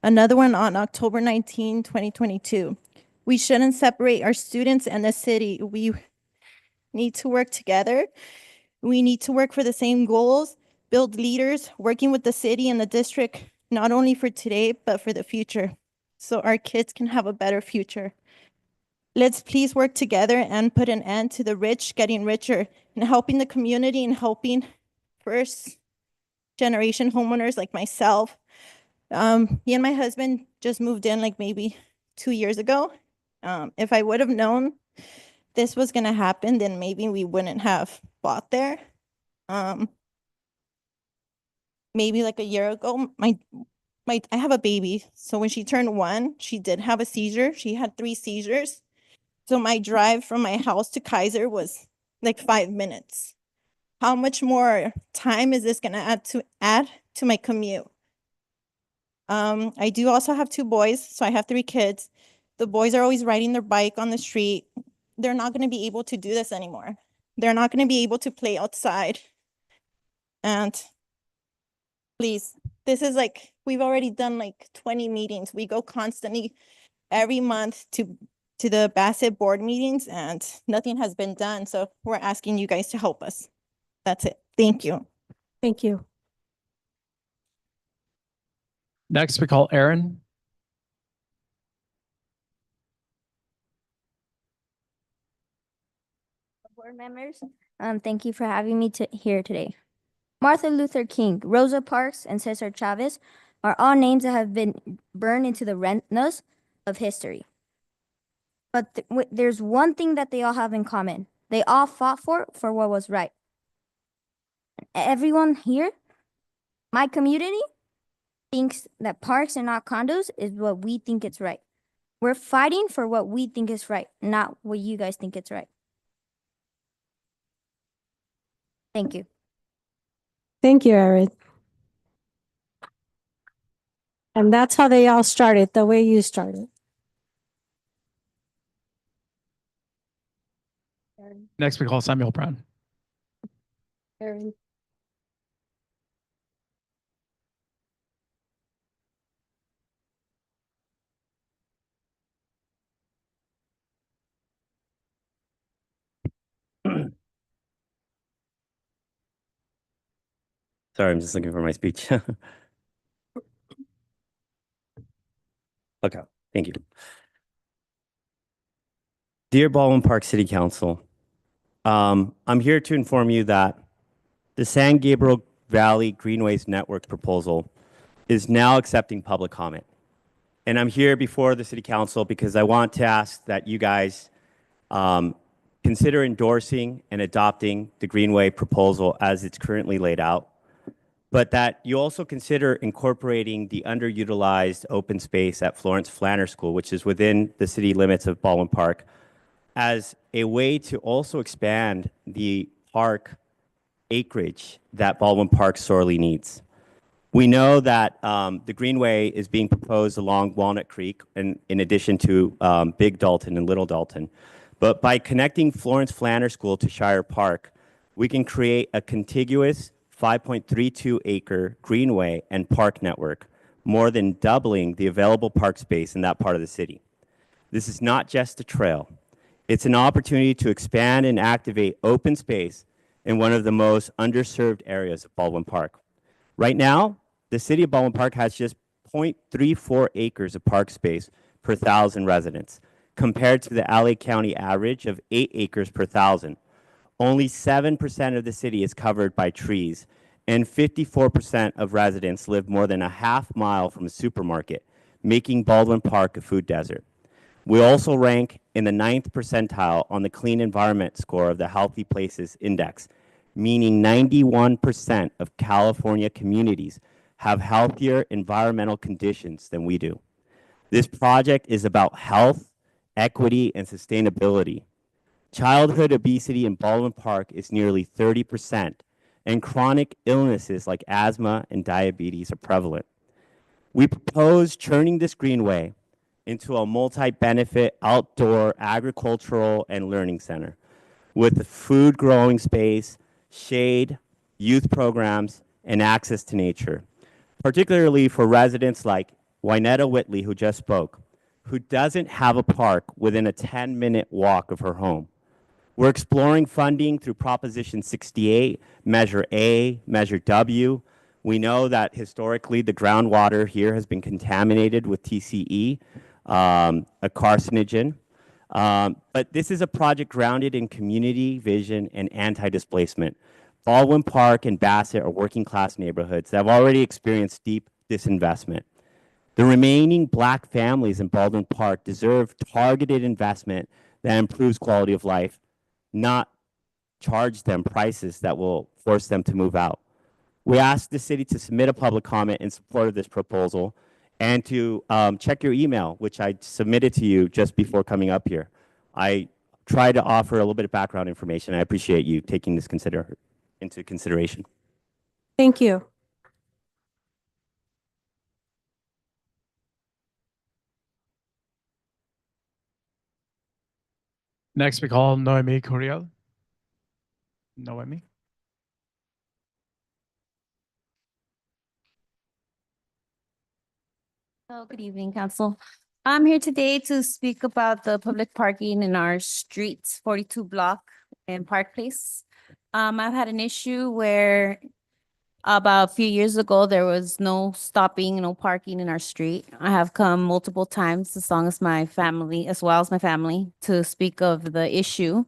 Another one on October 19, 2022. We shouldn't separate our students and the city. We need to work together. We need to work for the same goals, build leaders, working with the city and the district, not only for today, but for the future, so our kids can have a better future. Let's please work together and put an end to the rich getting richer and helping the community and helping first generation homeowners like myself. Me and my husband just moved in like maybe 2 years ago. If I would have known this was gonna happen, then maybe we wouldn't have bought there. Maybe like a year ago, I have a baby. So when she turned 1, she did have a seizure. She had 3 seizures. So my drive from my house to Kaiser was like 5 minutes. How much more time is this gonna add to my commute? I do also have 2 boys, so I have 3 kids. The boys are always riding their bike on the street. They're not gonna be able to do this anymore. They're not gonna be able to play outside. And please, this is like, we've already done like 20 meetings. We go constantly every month to the Bassett board meetings and nothing has been done. So we're asking you guys to help us. That's it. Thank you. Thank you. Next, we call Aaron. Board members, thank you for having me here today. Martin Luther King, Rosa Parks, and Cesar Chavez are all names that have been burned into the retinas of history. But there's one thing that they all have in common. They all fought for what was right. Everyone here, my community, thinks that parks and not condos is what we think is right. We're fighting for what we think is right, not what you guys think is right. Thank you. Thank you, Erin. And that's how they all started, the way you started. Next, we call Samuel Brown. Erin. Sorry, I'm just looking for my speech. Okay, thank you. Dear Baldwin Park City Council, I'm here to inform you that the San Gabriel Valley Greenways Network proposal is now accepting public comment. And I'm here before the City Council because I want to ask that you guys consider endorsing and adopting the Greenway proposal as it's currently laid out, but that you also consider incorporating the underutilized open space at Florence Flanner School, which is within the city limits of Baldwin Park, as a way to also expand the park acreage that Baldwin Park sorely needs. We know that the Greenway is being proposed along Walnut Creek, in addition to Big Dalton and Little Dalton. But by connecting Florence Flanner School to Shire Park, we can create a contiguous 5.32 acre greenway and park network, more than doubling the available park space in that part of the city. This is not just a trail. It's an opportunity to expand and activate open space in one of the most underserved areas of Baldwin Park. Right now, the city of Baldwin Park has just 0.34 acres of park space per 1,000 residents, compared to the LA County average of 8 acres per 1,000. Only 7% of the city is covered by trees, and 54% of residents live more than a half mile from a supermarket, making Baldwin Park a food desert. We also rank in the 9th percentile on the Clean Environment score of the Healthy Places Index, meaning 91% of California communities have healthier environmental conditions than we do. This project is about health, equity, and sustainability. Childhood obesity in Baldwin Park is nearly 30%, and chronic illnesses like asthma and diabetes are prevalent. We propose turning this greenway into a multi-benefit outdoor agricultural and learning center with a food growing space, shade, youth programs, and access to nature, particularly for residents like Wynetta Whitley, who just spoke, who doesn't have a park within a 10-minute walk of her home. We're exploring funding through Proposition 68, Measure A, Measure W. We know that historically the groundwater here has been contaminated with TCE, a carcinogen. But this is a project grounded in community vision and anti-displacement. Baldwin Park and Bassett are working class neighborhoods that have already experienced deep disinvestment. The remaining Black families in Baldwin Park deserve targeted investment that improves quality of life, not charge them prices that will force them to move out. We ask the city to submit a public comment in support of this proposal and to check your email, which I submitted to you just before coming up here. I tried to offer a little bit of background information. I appreciate you taking this into consideration. Thank you. Next, we call Noemi Curiel. Noemi. Good evening, Council. I'm here today to speak about the public parking in our streets, 42 block and Park Place. I've had an issue where about a few years ago, there was no stopping, no parking in our street. I have come multiple times, as well as my family, to speak of the issue.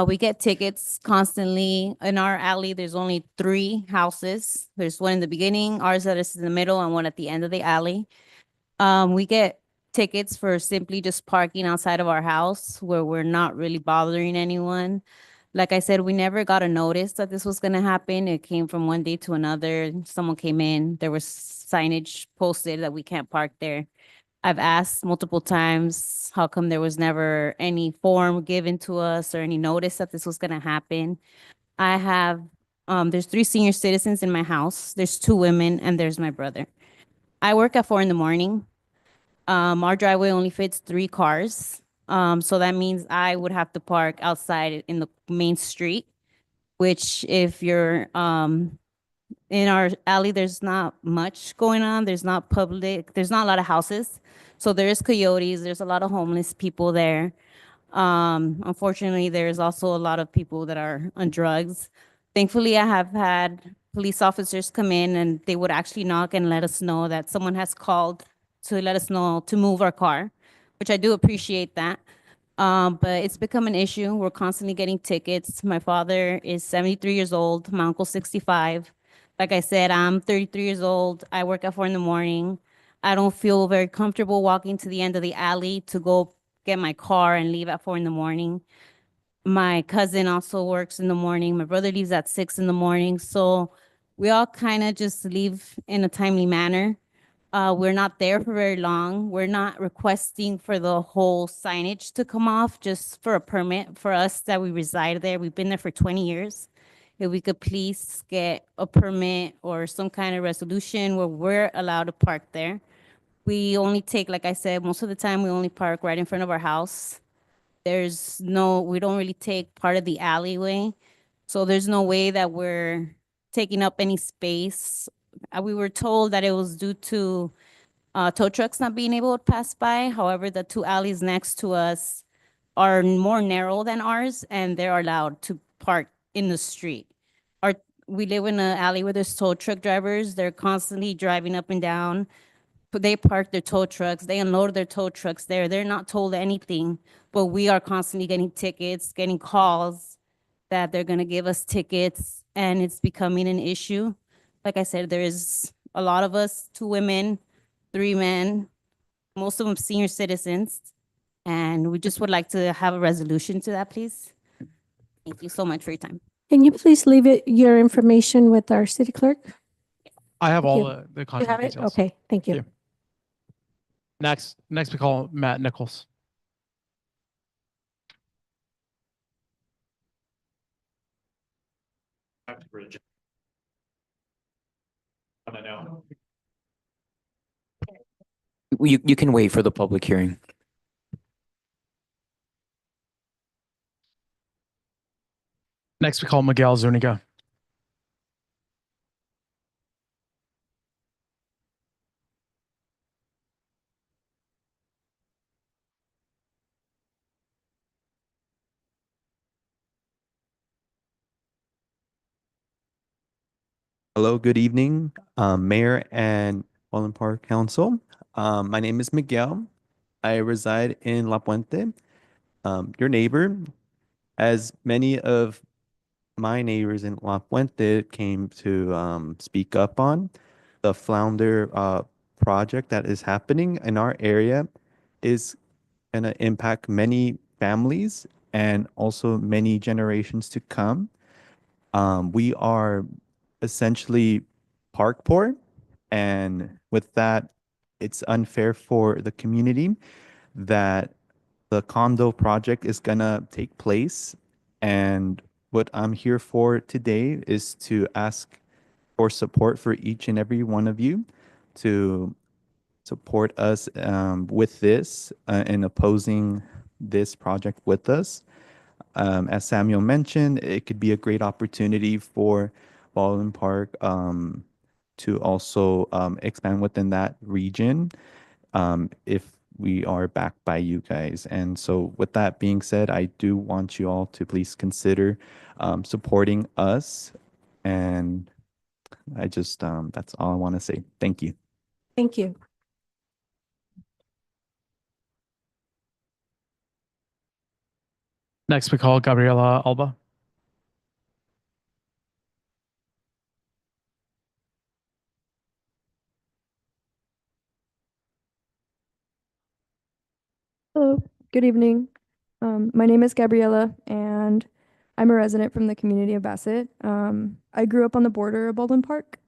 We get tickets constantly. In our alley, there's only 3 houses. There's one in the beginning, ours that is in the middle, and one at the end of the alley. We get tickets for simply just parking outside of our house where we're not really bothering anyone. Like I said, we never got a notice that this was going to happen. It came from one day to another. Someone came in, there was signage posted that we can't park there. I've asked multiple times, how come there was never any form given to us or any notice that this was going to happen? I have, there's 3 senior citizens in my house. There's 2 women and there's my brother. I work at 4 a.m. Our driveway only fits 3 cars. So that means I would have to park outside in the main street, which if you're in our alley, there's not much going on. There's not a lot of houses. So there's coyotes, there's a lot of homeless people there. Unfortunately, there's also a lot of people that are on drugs. Thankfully, I have had police officers come in and they would actually knock and let us know that someone has called to let us know to move our car, which I do appreciate that. But it's become an issue. We're constantly getting tickets. My father is 73 years old, my uncle's 65. Like I said, I'm 33 years old. I work at 4 a.m. I don't feel very comfortable walking to the end of the alley to go get my car and leave at 4 a.m. My cousin also works in the morning. My brother leaves at 6 a.m. So we all kind of just leave in a timely manner. We're not there for very long. We're not requesting for the whole signage to come off, just for a permit for us that we reside there. We've been there for 20 years. If we could please get a permit or some kind of resolution where we're allowed to park there. We only take, like I said, most of the time we only park right in front of our house. We don't really take part of the alleyway. So there's no way that we're taking up any space. We were told that it was due to tow trucks not being able to pass by. However, the 2 alleys next to us are more narrow than ours and they're allowed to park in the street. We live in an alley where there's tow truck drivers. They're constantly driving up and down. But they park their tow trucks. They unload their tow trucks there. They're not told anything, but we are constantly getting tickets, getting calls that they're going to give us tickets, and it's becoming an issue. Like I said, there's a lot of us, 2 women, 3 men, most of them senior citizens. And we just would like to have a resolution to that, please. Thank you so much for your time. Can you please leave your information with our city clerk? I have Thank all you. the You contact have it? details. Okay, thank you. Thank you. Next we call Matt Nichols. You can wait for the public hearing. Next we call Miguel Zuniga. Hello, good evening, Mayor and Baldwin Park Council. My name is Miguel. I reside in La Puente. Your neighbor, as many of my neighbors in La Puente came to speak up on, the Flounder project that is happening in our area is going to impact many families and also many generations to come. We are essentially park poor, and with that, it's unfair for the community that the condo project is gonna take place. And what I'm here for today is to ask for support for each and every one of you to support us with this in opposing this project with us. As Samuel mentioned, it could be a great opportunity for Baldwin Park to also expand within that region if we are backed by you guys. And so with that being said, I do want you all to please consider supporting us. And I just, that's all I want to say. Thank you. Thank you. Next we call Gabriela Alba. Hello, good evening. My name is Gabriela, and I'm a resident from the community of Bassett. I grew up on the border of Baldwin Park.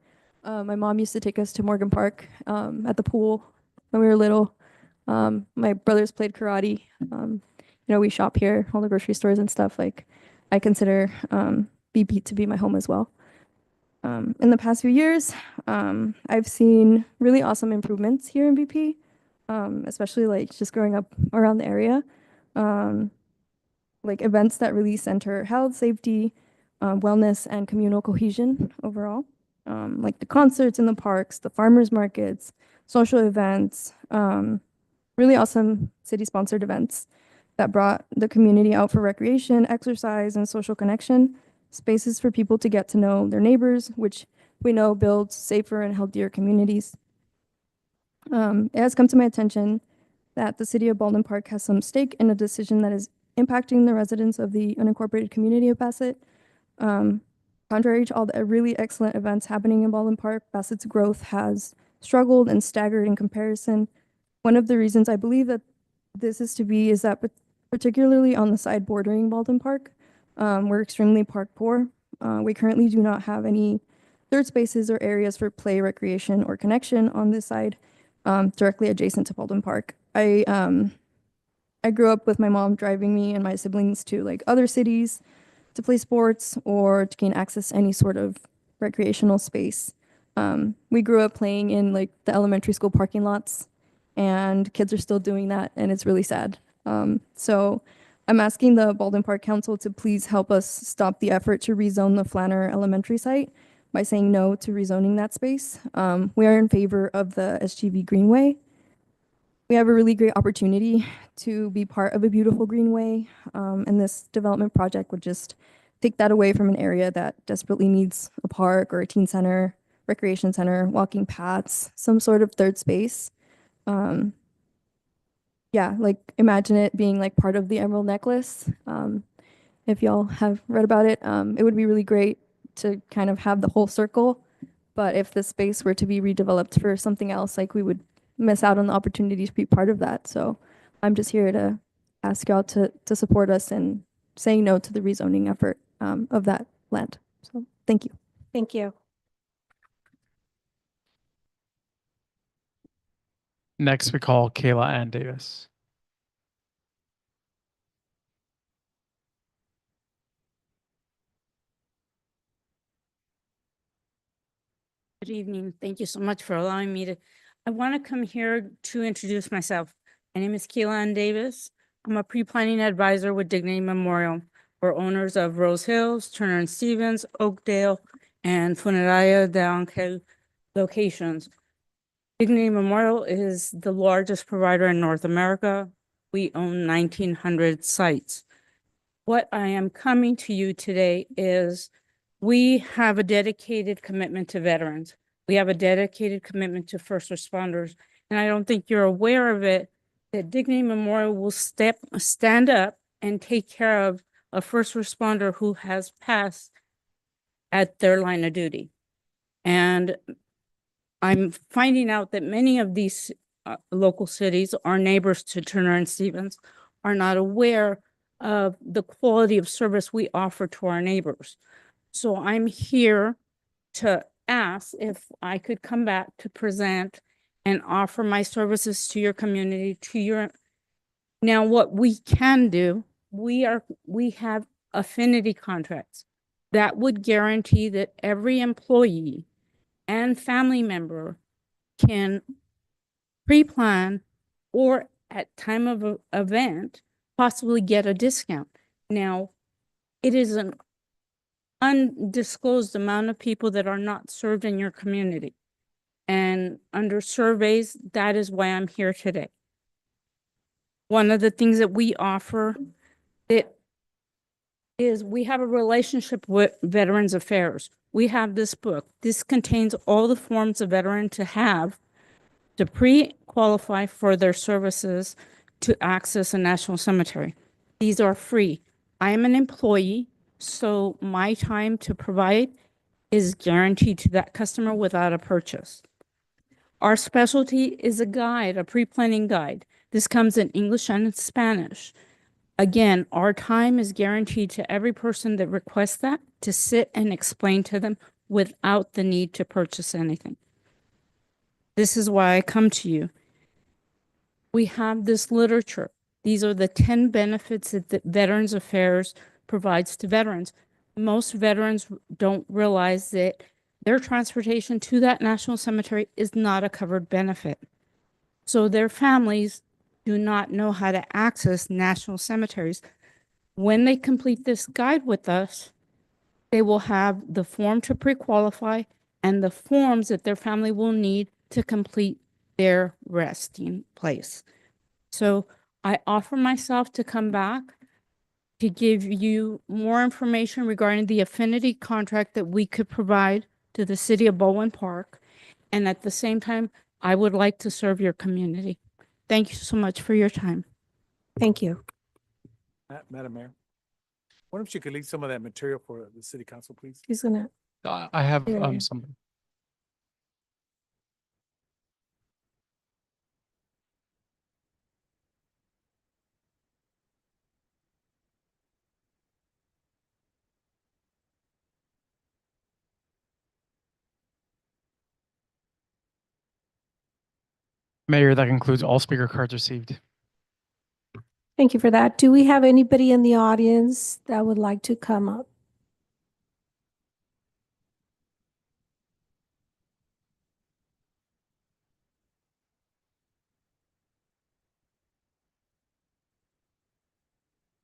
My mom used to take us to Morgan Park at the pool when we were little. My brothers played karate. We shop here, all the grocery stores and stuff. Like, I consider BP to be my home as well. In the past few years, I've seen really awesome improvements here in BP. Especially like just growing up around the area. Like events that really center health, safety, wellness, and communal cohesion overall. Like the concerts in the parks, the farmers markets, social events, really awesome city-sponsored events that brought the community out for recreation, exercise, and social connection, spaces for people to get to know their neighbors, which we know builds safer and healthier communities. It has come to my attention that the city of Baldwin Park has some stake in a decision that is impacting the residents of the unincorporated community of Bassett. Contrary to all the really excellent events happening in Baldwin Park, Bassett's growth has struggled and staggered in comparison. One of the reasons I believe that this is to be is that particularly on the side bordering Baldwin Park, we're extremely park poor. We currently do not have any third spaces or areas for play, recreation, or connection on this side. Directly adjacent to Baldwin Park. I grew up with my mom driving me and my siblings to like other cities to play sports or to gain access to any sort of recreational space. We grew up playing in like the elementary school parking lots, and kids are still doing that, and it's really sad. So I'm asking the Baldwin Park Council to please help us stop the effort to rezone the Flanner Elementary site by saying no to rezoning that space. We are in favor of the SGV Greenway. We have a really great opportunity to be part of a beautiful greenway, and this development project would just take that away from an area that desperately needs a park or a teen center, recreation center, walking paths, some sort of third space. Yeah, like imagine it being like part of the Emerald Necklace. If y'all have read about it, it would be really great to kind of have the whole circle. But if the space were to be redeveloped for something else, like we would miss out on the opportunity to be part of that. So I'm just here to ask y'all to support us in saying no to the rezoning effort of that land. So thank you. Thank you. Next, we call Kayla Ann Davis. Good evening. Thank you so much for allowing me to. I want to come here to introduce myself. My name is Keelan Davis. I'm a pre-planning advisor with Dignity Memorial. We're owners of Rose Hills, Turner and Stevens, Oakdale, and Funeraria de Angel locations. Dignity Memorial is the largest provider in North America. We own 1,900 sites. What I am coming to you today is we have a dedicated commitment to veterans. We have a dedicated commitment to first responders. And I don't think you're aware of it, that Dignity Memorial will stand up and take care of a first responder who has passed at their line of duty. And I'm finding out that many of these local cities, our neighbors to Turner and Stevens, are not aware of the quality of service we offer to our neighbors. So I'm here to ask if I could come back to present and offer my services to your community, now what we can do, we have affinity contracts that would guarantee that every employee and family member can pre-plan or at time of a event possibly get a discount. Now, it is an undisclosed amount of people that are not served in your community. And under surveys, that is why I'm here today. One of the things that we offer is we have a relationship with Veterans Affairs. We have this book. This contains all the forms a veteran to have to pre-qualify for their services to access a national cemetery. These are free. I am an employee, so my time to provide is guaranteed to that customer without a purchase. Our specialty is a guide, a pre-planning guide. This comes in English and in Spanish. Again, our time is guaranteed to every person that requests that to sit and explain to them without the need to purchase anything. This is why I come to you. We have this literature. These are the 10 benefits that the Veterans Affairs provides to veterans. Most veterans don't realize that their transportation to that national cemetery is not a covered benefit. So their families do not know how to access national cemeteries. When they complete this guide with us, they will have the form to pre-qualify and the forms that their family will need to complete their resting place. So I offer myself to come back to give you more information regarding the affinity contract that we could provide to the city of Baldwin Park. And at the same time, I would like to serve your community. Thank you so much for your time. Thank you. Madam Mayor, wonder if you could leave some of that material for the city council, please? Who's gonna? I have Yeah. some. Mayor, that concludes all speaker cards received. Thank you for that. Do we have anybody in the audience that would like to come up?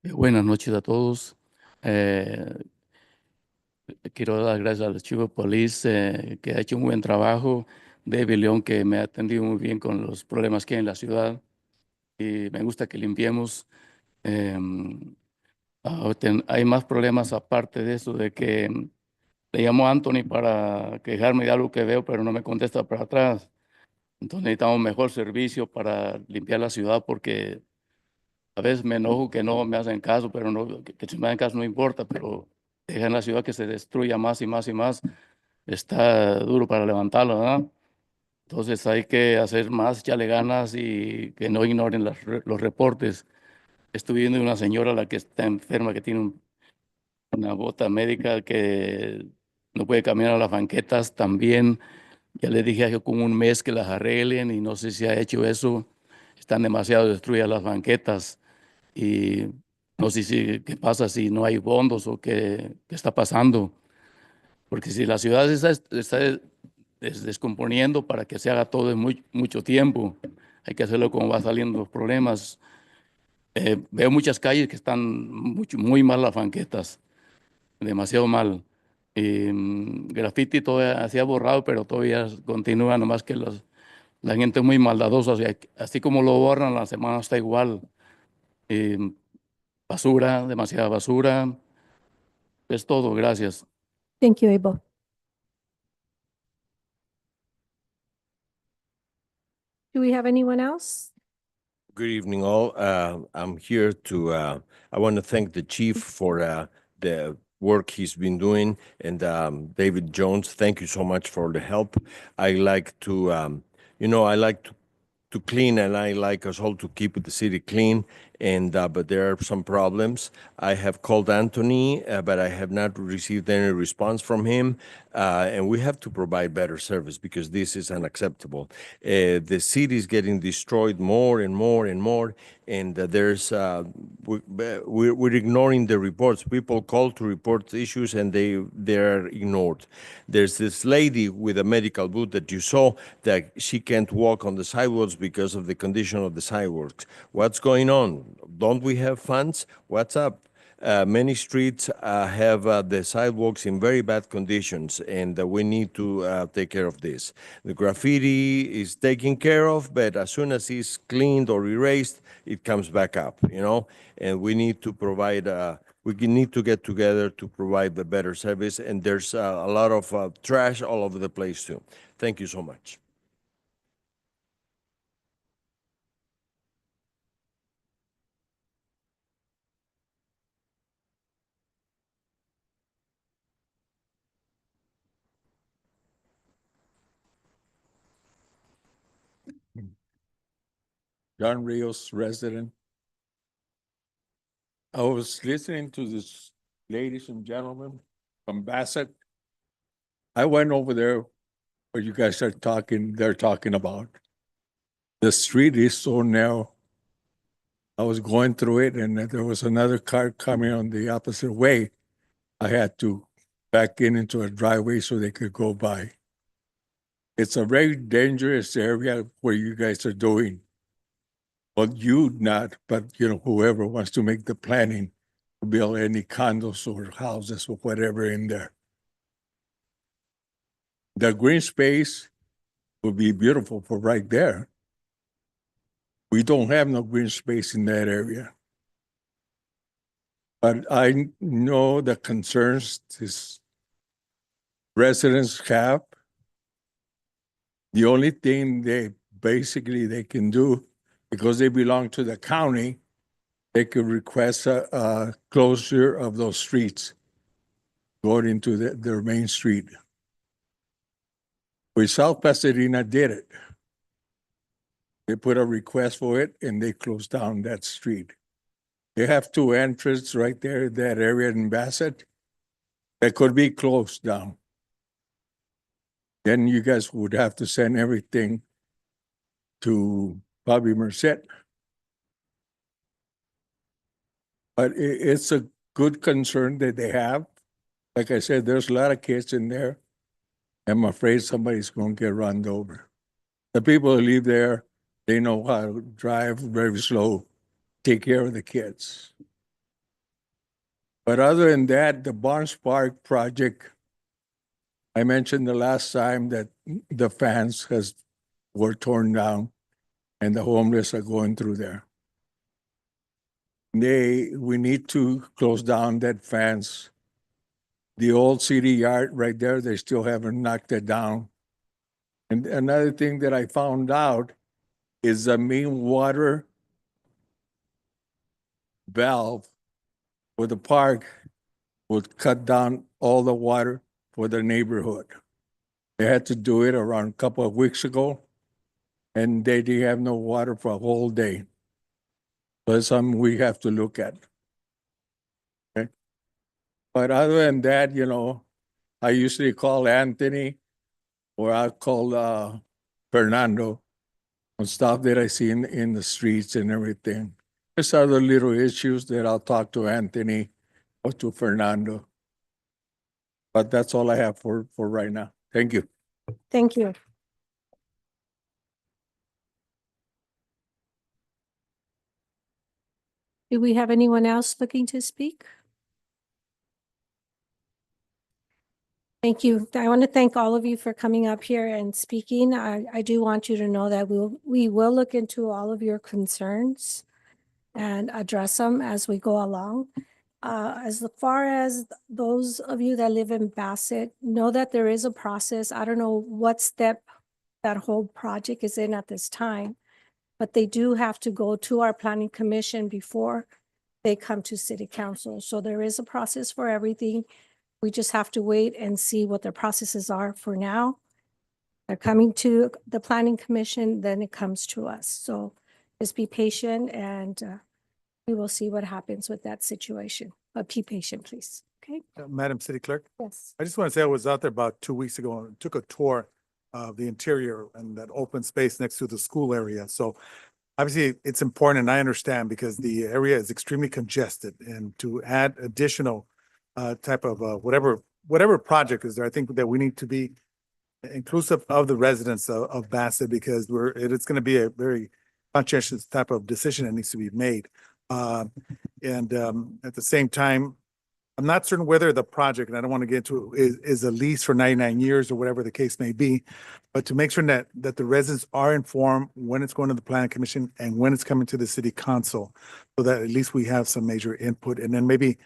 Buenas noches a todos. Quiero dar gracias al Chief of Police que ha hecho un buen trabajo. David León que me ha atendido muy bien con los problemas que hay en la ciudad. Y me gusta que limpiemos. Hay más problemas aparte de eso, de que le llamo a Anthony para quejarme de algo que veo, pero no me contesta para atrás. Entonces necesitamos mejor servicio para limpiar la ciudad porque a veces me enojo que no me hacen caso, pero no, que si me hacen caso no importa, pero dejan la ciudad que se destruya más y más y más. Está duro para levantarla, ¿verdad? Entonces hay que hacer más, echarle ganas y que no ignoren los reportes. Estuve viendo una señora la que está enferma, que tiene una bota médica que no puede caminar a las banquetas también. Ya le dije hace como un mes que las arreglen y no sé si ha hecho eso. Están demasiado destruidas las banquetas y no sé si qué pasa si no hay fondos o qué está pasando. Porque si la ciudad se está descomponiendo para que se haga todo en mucho tiempo, hay que hacerlo como va saliendo los problemas. Veo muchas calles que están muy mal las banquetas, demasiado mal. Graffiti todavía se ha borrado, pero todavía continúa, nomás que la gente es muy maldadosa, o sea, así como lo borran, la semana está igual. Basura, demasiada basura, es todo, gracias. Thank you, Abel. Do we have anyone else? Good evening, all. I'm here to, I want to thank the chief for the work he's been doing. And David Jones, thank you so much for the help. I like to, I like to clean, and I like us all to keep the city clean. And but there are some problems. I have called Anthony, but I have not received any response from him. And we have to provide better service because this is unacceptable. The city is getting destroyed more and more and more. And we're ignoring the reports. People call to report issues and they're ignored. There's this lady with a medical boot that you saw that she can't walk on the sidewalks because of the condition of the sidewalks. What's going on? Don't we have funds? What's up? Many streets have the sidewalks in very bad conditions, and we need to take care of this. The graffiti is taken care of, but as soon as it's cleaned or erased, it comes back up, and we need to provide, we need to get together to provide the better service, and there's a lot of trash all over the place too. Thank you so much. John Rios, resident. I was listening to this, ladies and gentlemen, from Bassett. I went over there where you guys are talking, they're talking about. The street is so narrow. I was going through it and there was another car coming on the opposite way. I had to back into a driveway so they could go by. It's a very dangerous area where you guys are doing. Well, you not, but whoever wants to make the planning to build any condos or houses or whatever in there. The green space would be beautiful for right there. We don't have no green space in that area. But I know the concerns these residents have. The only thing they can do, because they belong to the county, they could request a closure of those streets going into their main street. We South Pasadena did it. They put a request for it and they closed down that street. They have two entrances right there, that area in Bassett, that could be closed down. Then you guys would have to send everything to Bobby Merced. But it's a good concern that they have. Like I said, there's a lot of kids in there. I'm afraid somebody's going to get run over. The people who live there, they know how to drive very slow, take care of the kids. But other than that, the Barnes Park project, I mentioned the last time that the fans were torn down and the homeless are going through there. We need to close down that fence. The old city yard right there, they still haven't knocked it down. And another thing that I found out is the main water valve for the park would cut down all the water for the neighborhood. They had to do it around a couple of weeks ago, and they didn't have no water for a whole day. That's something we have to look at. Okay. But other than that, you know, I usually call Anthony or I call Fernando on stuff that I see in the streets and everything. There's other little issues that I'll talk to Anthony or to Fernando. But that's all I have for right now. Thank you. Thank you. Do we have anyone else looking to speak? Thank you. I want to thank all of you for coming up here and speaking. I do want you to know that we will look into all of your concerns and address them as we go along. As far as those of you that live in Bassett, know that there is a process. I don't know what step that whole project is in at this time, but they do have to go to our planning commission before they come to city council. So there is a process for everything. We just have to wait and see what their processes are for now. They're coming to the planning commission, then it comes to us. So just be patient and we will see what happens with that situation. But be patient, please. Okay? Madam City Clerk, Yes. I just want to say I was out there about 2 weeks ago and took a tour of the interior and that open space next to the school area. So obviously it's important and I understand because the area is extremely congested and to add additional type of whatever project is there, I think that we need to be inclusive of the residents of Bassett because it's going to be a very conscientious type of decision that needs to be made. At the same time, I'm not certain whether the project, and I don't want to get into it, is a lease for 99 years or whatever the case may be, but to make sure that the residents are informed when it's going to the planning commission and when it's coming to the city council, so that at least we have some major input, and then maybe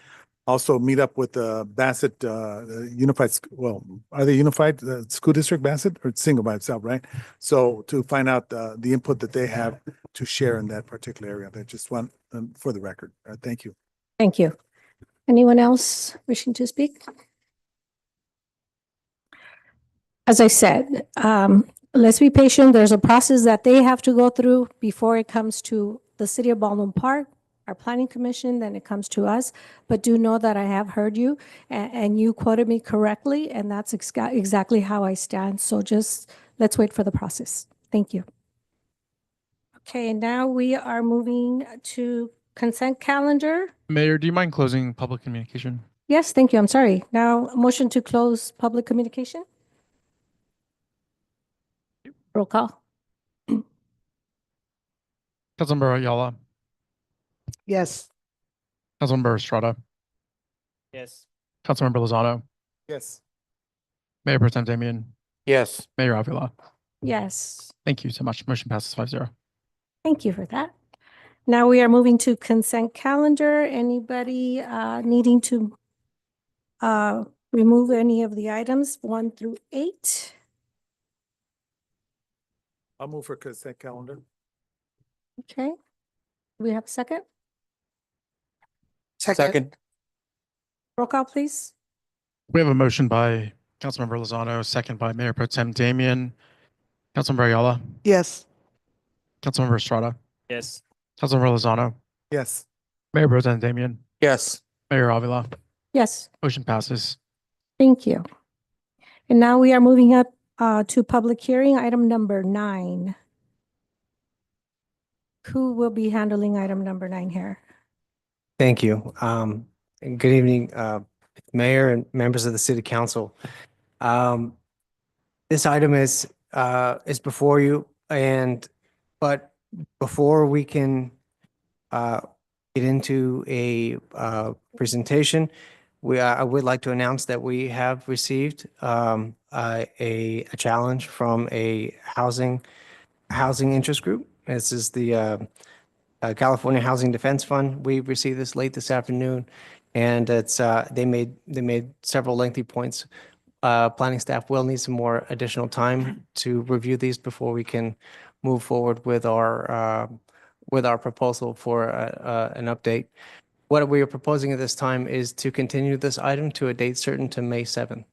also meet up with the Bassett Unified, are they unified school district Bassett or it's single by itself, right? So to find out the input that they have to share in that particular area. I just want for the record. Thank you. Thank you. Anyone else wishing to speak? As I said, let's be patient. There's a process that they have to go through before it comes to the city of Baldwin Park, our planning commission, then it comes to us. But do know that I have heard you and you quoted me correctly, and that's exactly how I stand. So just let's wait for the process. Thank you. Okay, now we are moving to consent calendar. Mayor, do you mind closing public communication? Yes, thank you. I'm sorry. Now, motion to close public communication. Roll call. Councilmember Ayala, Yes. Councilmember Estrada, Yes. Councilmember Lozano, Yes. Mayor Pro Tem Damian, Yes. Mayor Avila. Yes, Thank you so much. Motion passes 5-0. thank you for that. Now we are moving to consent calendar. Anybody needing to remove any of the items 1 through 8? I'll move for consent calendar. Okay. Do we have a second? Second. Roll call, please. We have a motion by Councilmember Lozano, second by Mayor Pro Tem Damian. Councilmember Ayala, Yes. Councilmember Estrada, Yes. Councilmember Lozano, Yes. Mayor Pro Tem Damian, Yes. Mayor Avila. Yes, Motion passes. thank you. And now we are moving up to public hearing, item number 9. Who will be handling item number 9 here? Thank you. Good evening, Mayor and members of the City Council. This item is before you, but before we can get into a presentation, I would like to announce that we have received a challenge from a housing interest group. This is the California Housing Defense Fund. We received this late this afternoon, and it's they made several lengthy points. Planning staff will need some more additional time to review these before we can move forward with our proposal for an update. What we are proposing at this time is to continue this item to a date certain to May 7th.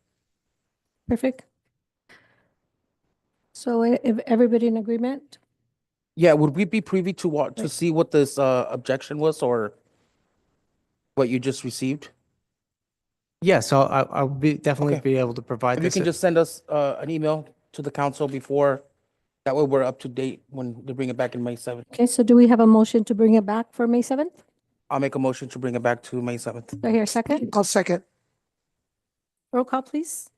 Perfect. So if everybody in agreement? Yeah, would we be privy to what, to see what this objection was or what you just received? Yes, I'll definitely Okay. be able to provide If you this. can just send us an email to the council before, that way we're up to date when they bring it back in May 7th. Okay, so do we have a motion to bring it back for May 7th? I'll make a motion to bring it back to May 7th. Do I hear a second? I'll second. Roll call, please.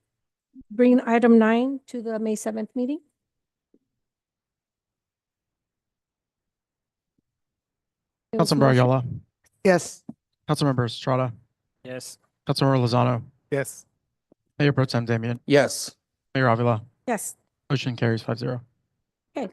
Bring item 9 to the May 7th meeting. There was a Councilmember motion. Ayala, Yes. Councilmember Estrada, Yes. Councilmember Lozano, Yes. Mayor Pro Tem Damian, Yes. Mayor Avila. Yes. Motion carries 5-0. Okay,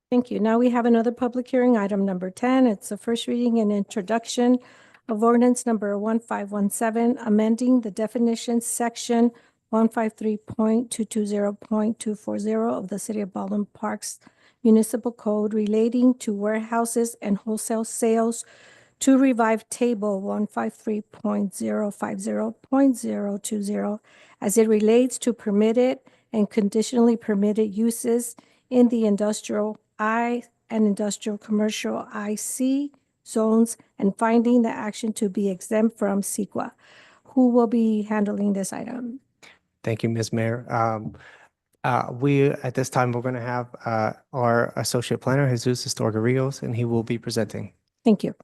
thank you. Now we have another public hearing, item number 10. It's the first reading and introduction of ordinance number 1517, amending the definition section 153.220.240 of the City of Baldwin Parks Municipal Code relating to warehouses and wholesale sales to revive table 153.050.020 as it relates to permitted and conditionally permitted uses in the industrial I and industrial commercial IC zones and finding the action to be exempt from CEQA. Who will be handling this item? Thank you, Ms. Mayor. At this time, we're going to have our Associate Planner, Jesus Estorga-Rios, and he will be presenting. Thank you.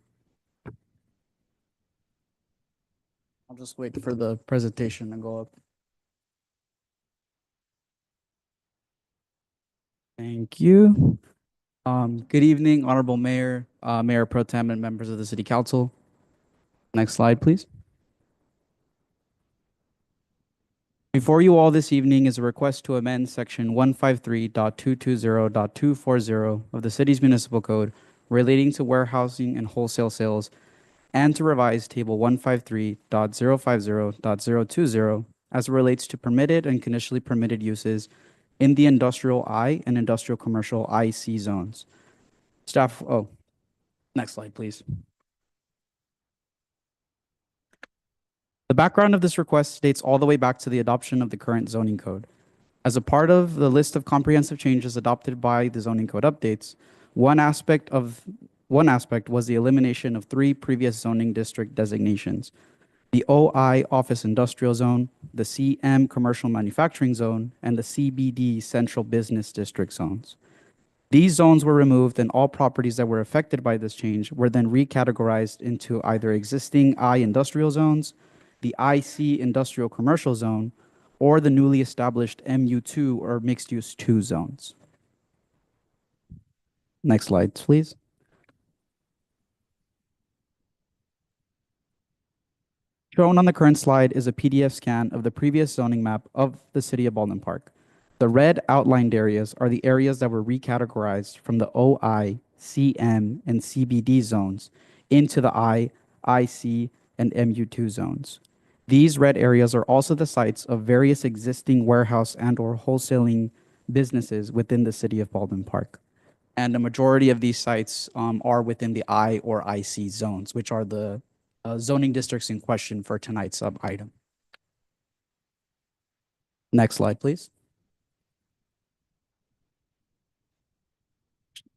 I'll just wait for the presentation to go up. Thank you. Good evening, Honorable Mayor, Mayor Pro Tem, and members of the City Council. Next slide, please. Before you all this evening is a request to amend section 153.220.240 of the city's municipal code relating to warehousing and wholesale sales and to revise table 153.050.020 as it relates to permitted and conditionally permitted uses in the industrial I and industrial commercial IC zones. Staff, next slide, please. The background of this request dates all the way back to the adoption of the current zoning code. As a part of the list of comprehensive changes adopted by the zoning code updates, one aspect was the elimination of 3 previous zoning district designations: the OI Office Industrial Zone, the CM Commercial Manufacturing Zone, and the CBD Central Business District zones. These zones were removed, and all properties that were affected by this change were then recategorized into either existing I Industrial Zones, the IC Industrial Commercial Zone, or the newly established MU2 or Mixed Use 2 zones. Next slide, please. Shown on the current slide is a PDF scan of the previous zoning map of the City of Baldwin Park. The red outlined areas are the areas that were recategorized from the OI, CM, and CBD zones into the I, IC, and MU2 zones. These red areas are also the sites of various existing warehouse and/or wholesaling businesses within the City of Baldwin Park. And a majority of these sites are within the I or IC zones, which are the zoning districts in question for tonight's item. Next slide, please.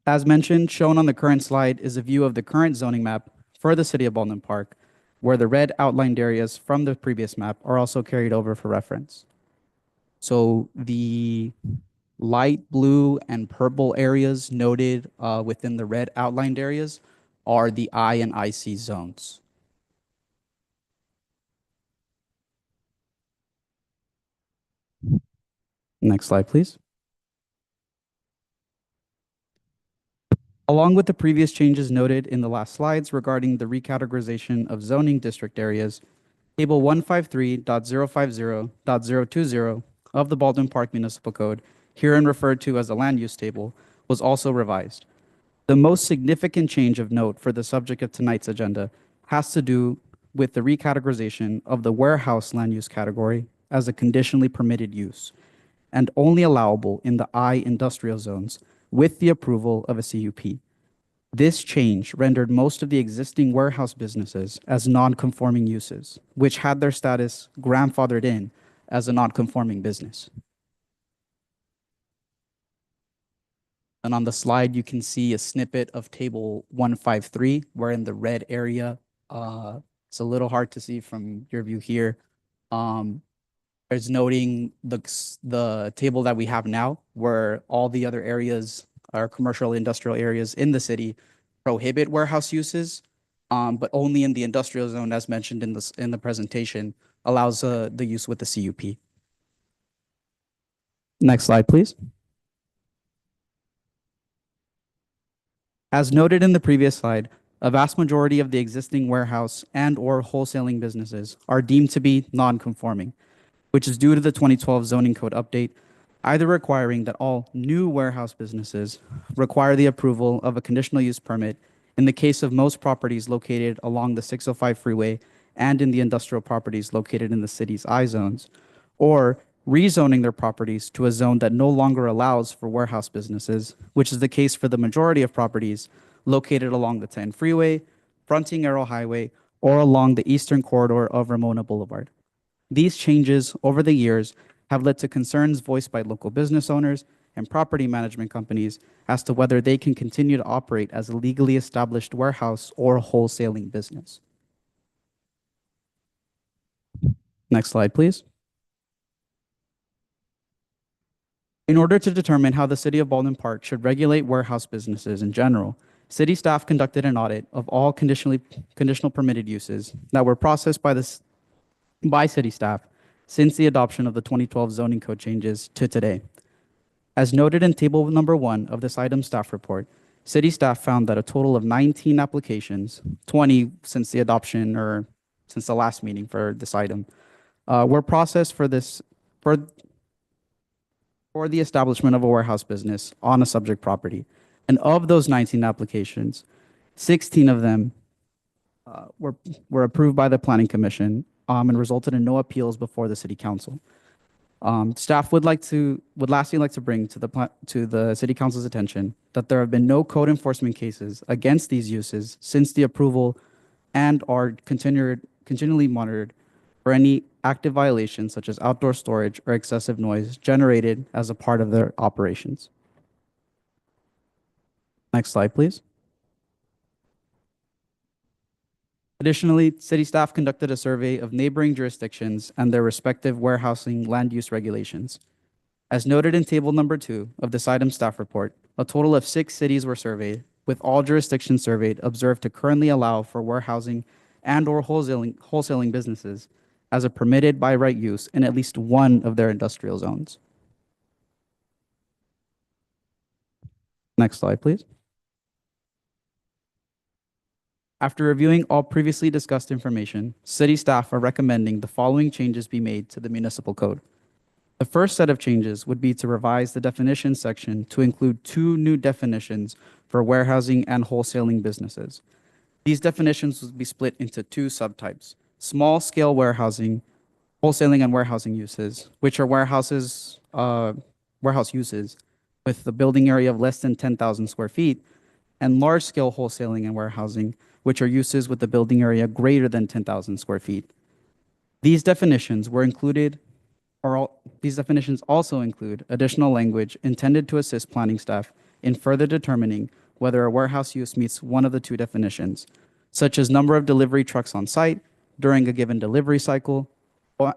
As mentioned, shown on the current slide is a view of the current zoning map for the City of Baldwin Park, where the red outlined areas from the previous map are also carried over for reference. So the light blue and purple areas noted within the red outlined areas are the I and IC zones. Next slide, please. Along with the previous changes noted in the last slides regarding the recategorization of zoning district areas, Table 153.050.020 of the Baldwin Park Municipal Code, herein referred to as the land use table, was also revised. The most significant change of note for the subject of tonight's agenda has to do with the recategorization of the warehouse land use category as a conditionally permitted use and only allowable in the I industrial zones with the approval of a CUP. This change rendered most of the existing warehouse businesses as non-conforming uses, which had their status grandfathered in as a non-conforming business. And on the slide, you can see a snippet of table 153, where in the red area, it's a little hard to see from your view here. It's noting the table that we have now, where all the other areas are commercial industrial areas in the city prohibit warehouse uses, but only in the industrial zone, as mentioned in the presentation, allows the use with the CUP. Next slide, please. As noted in the previous slide, a vast majority of the existing warehouse and/or wholesaling businesses are deemed to be non-conforming, which is due to the 2012 zoning code update, either requiring that all new warehouse businesses require the approval of a conditional use permit in the case of most properties located along the 605 freeway and in the industrial properties located in the city's I zones, or rezoning their properties to a zone that no longer allows for warehouse businesses, which is the case for the majority of properties located along the 10 freeway, fronting Arrow Highway, or along the eastern corridor of Ramona Boulevard. These changes over the years have led to concerns voiced by local business owners and property management companies as to whether they can continue to operate as a legally established warehouse or wholesaling business. Next slide, please. In order to determine how the city of Baldwin Park should regulate warehouse businesses in general, city staff conducted an audit of all conditional permitted uses that were processed by city staff since the adoption of the 2012 zoning code changes to today. As noted in table number 1 of this item staff report, city staff found that a total of 19 applications, 20 since the adoption or since the last meeting for this item, were processed for the establishment of a warehouse business on a subject property. And of those 19 applications, 16 of them were approved by the Planning Commission and resulted in no appeals before the City Council. Staff would lastly like to bring to the City Council's attention that there have been no code enforcement cases against these uses since the approval and are continually monitored for any active violations such as outdoor storage or excessive noise generated as a part of their operations. Next slide, please. Additionally, city staff conducted a survey of neighboring jurisdictions and their respective warehousing land use regulations. As noted in table number 2 of this item staff report, a total of 6 cities were surveyed, with all jurisdictions surveyed observed to currently allow for warehousing and/or wholesaling businesses as a permitted by right use in at least one of their industrial zones. Next slide, please. After reviewing all previously discussed information, city staff are recommending the following changes be made to the municipal code. The first set of changes would be to revise the definitions section to include 2 new definitions for warehousing and wholesaling businesses. These definitions would be split into 2 subtypes: small-scale warehousing, wholesaling and warehousing uses, which are warehouse uses with the building area of less than 10,000 square feet, and large-scale wholesaling and warehousing, which are uses with the building area greater than 10,000 square feet. These definitions also include additional language intended to assist planning staff in further determining whether a warehouse use meets one of the 2 definitions, such as number of delivery trucks on site during a given delivery cycle,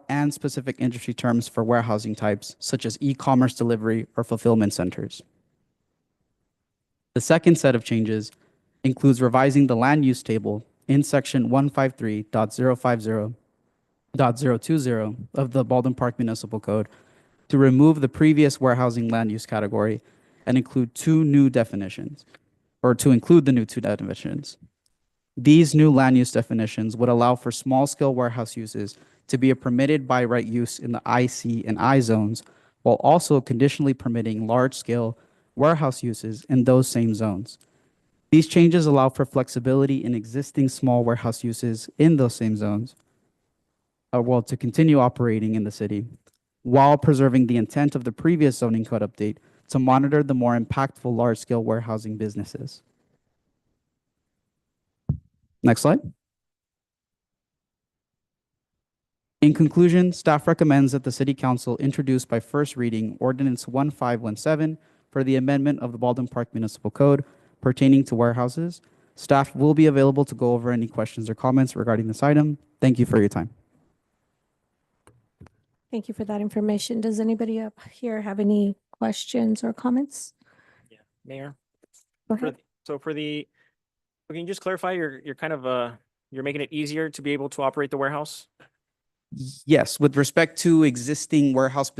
and specific industry terms for warehousing types, such as e-commerce delivery or fulfillment centers. The second set of changes includes revising the land use table in section 153.050.020 of the Baldwin Park Municipal Code to remove the previous warehousing land use category and include 2 new definitions, or to include the new 2 definitions. These new land use definitions would allow for small-scale warehouse uses to be a permitted by right use in the IC and I zones, while also conditionally permitting large-scale warehouse uses in those same zones. These changes allow for flexibility in existing small warehouse uses in those same zones, to continue operating in the city, while preserving the intent of the previous zoning code update to monitor the more impactful large-scale warehousing businesses. Next slide. In conclusion, staff recommends that the City Council introduce by first reading Ordinance 1517, for the amendment of the Baldwin Park Municipal Code pertaining to warehouses. Staff will be available to go over any questions or comments regarding this item. Thank you for your time. Thank you for that information. Does anybody up here have any questions or comments? Mayor. Go for ahead. the- So for the, can you just clarify, you're kind of, you're making it easier to be able to operate the warehouse? Yes, with respect to existing warehouse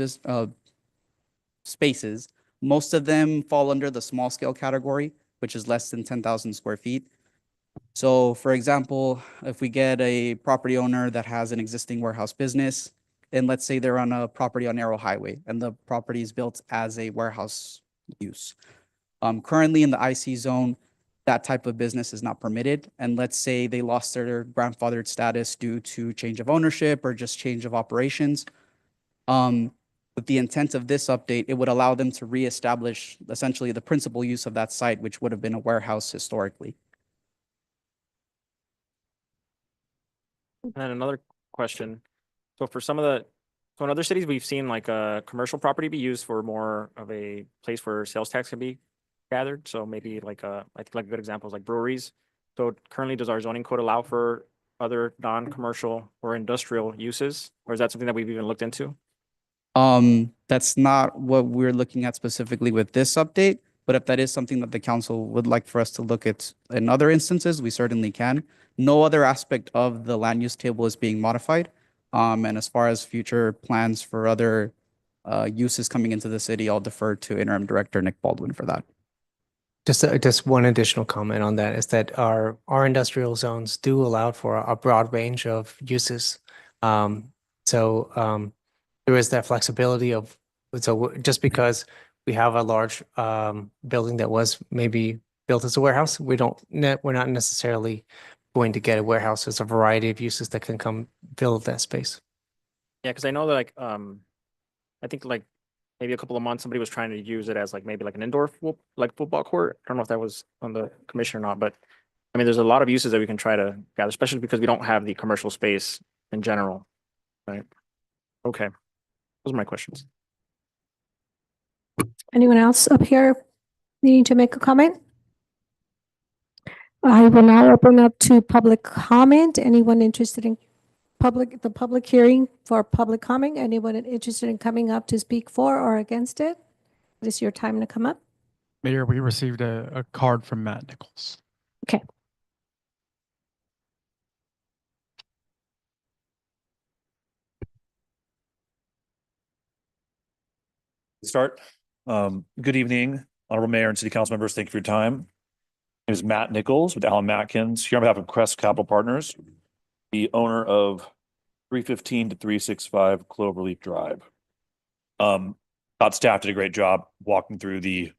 spaces, most of them fall under the small scale category, which is less than 10,000 square feet. So for example, if we get a property owner that has an existing warehouse business, and let's say they're on a property on Arrow Highway and the property is built as a warehouse use. Currently in the IC zone, that type of business is not permitted. And let's say they lost their grandfathered status due to change of ownership or just change of operations. With the intent of this update, it would allow them to reestablish essentially the principal use of that site, which would have been a warehouse historically. And then another question. So for some of the, so in other cities, we've seen like a commercial property be used for more of a place where sales tax can be gathered. So maybe like I think like good examples like breweries. So currently, does our zoning code allow for other non-commercial or industrial uses? Or is that something that we've even looked into? That's not what we're looking at specifically with this update, but if that is something that the council would like for us to look at in other instances, we certainly can. No other aspect of the land use table is being modified. And as far as future plans for other uses coming into the city, I'll defer to Interim Director Nick Baldwin for that. Just one additional comment on that is that our industrial zones do allow for a broad range of uses. There is that flexibility of, so just because we have a large building that was maybe built as a warehouse, we're not necessarily going to get a warehouse. There's a variety of uses that can come fill that space. Yeah, because I know that like I think like maybe a couple of months somebody was trying to use it as like maybe like an indoor football court. I don't know if that was on the commission or not, but I mean there's a lot of uses that we can try to gather, especially because we don't have the commercial space in general. Right. Okay. Those are my questions. Anyone else up here needing to make a comment? I will now open up to public comment. Anyone interested in the public hearing for public comment? Anyone interested in coming up to speak for or against it? It is your time to come up. Mayor, we received a card from Matt Nichols. Okay. Start. Good evening, Honorable Mayor and City Council members. Thank you for your time. My name is Matt Nichols with Alan Matkins, here on behalf of Crest Capital Partners, the owner of 315 to 365 Cloverleaf Drive. Thought staff did a great job walking through the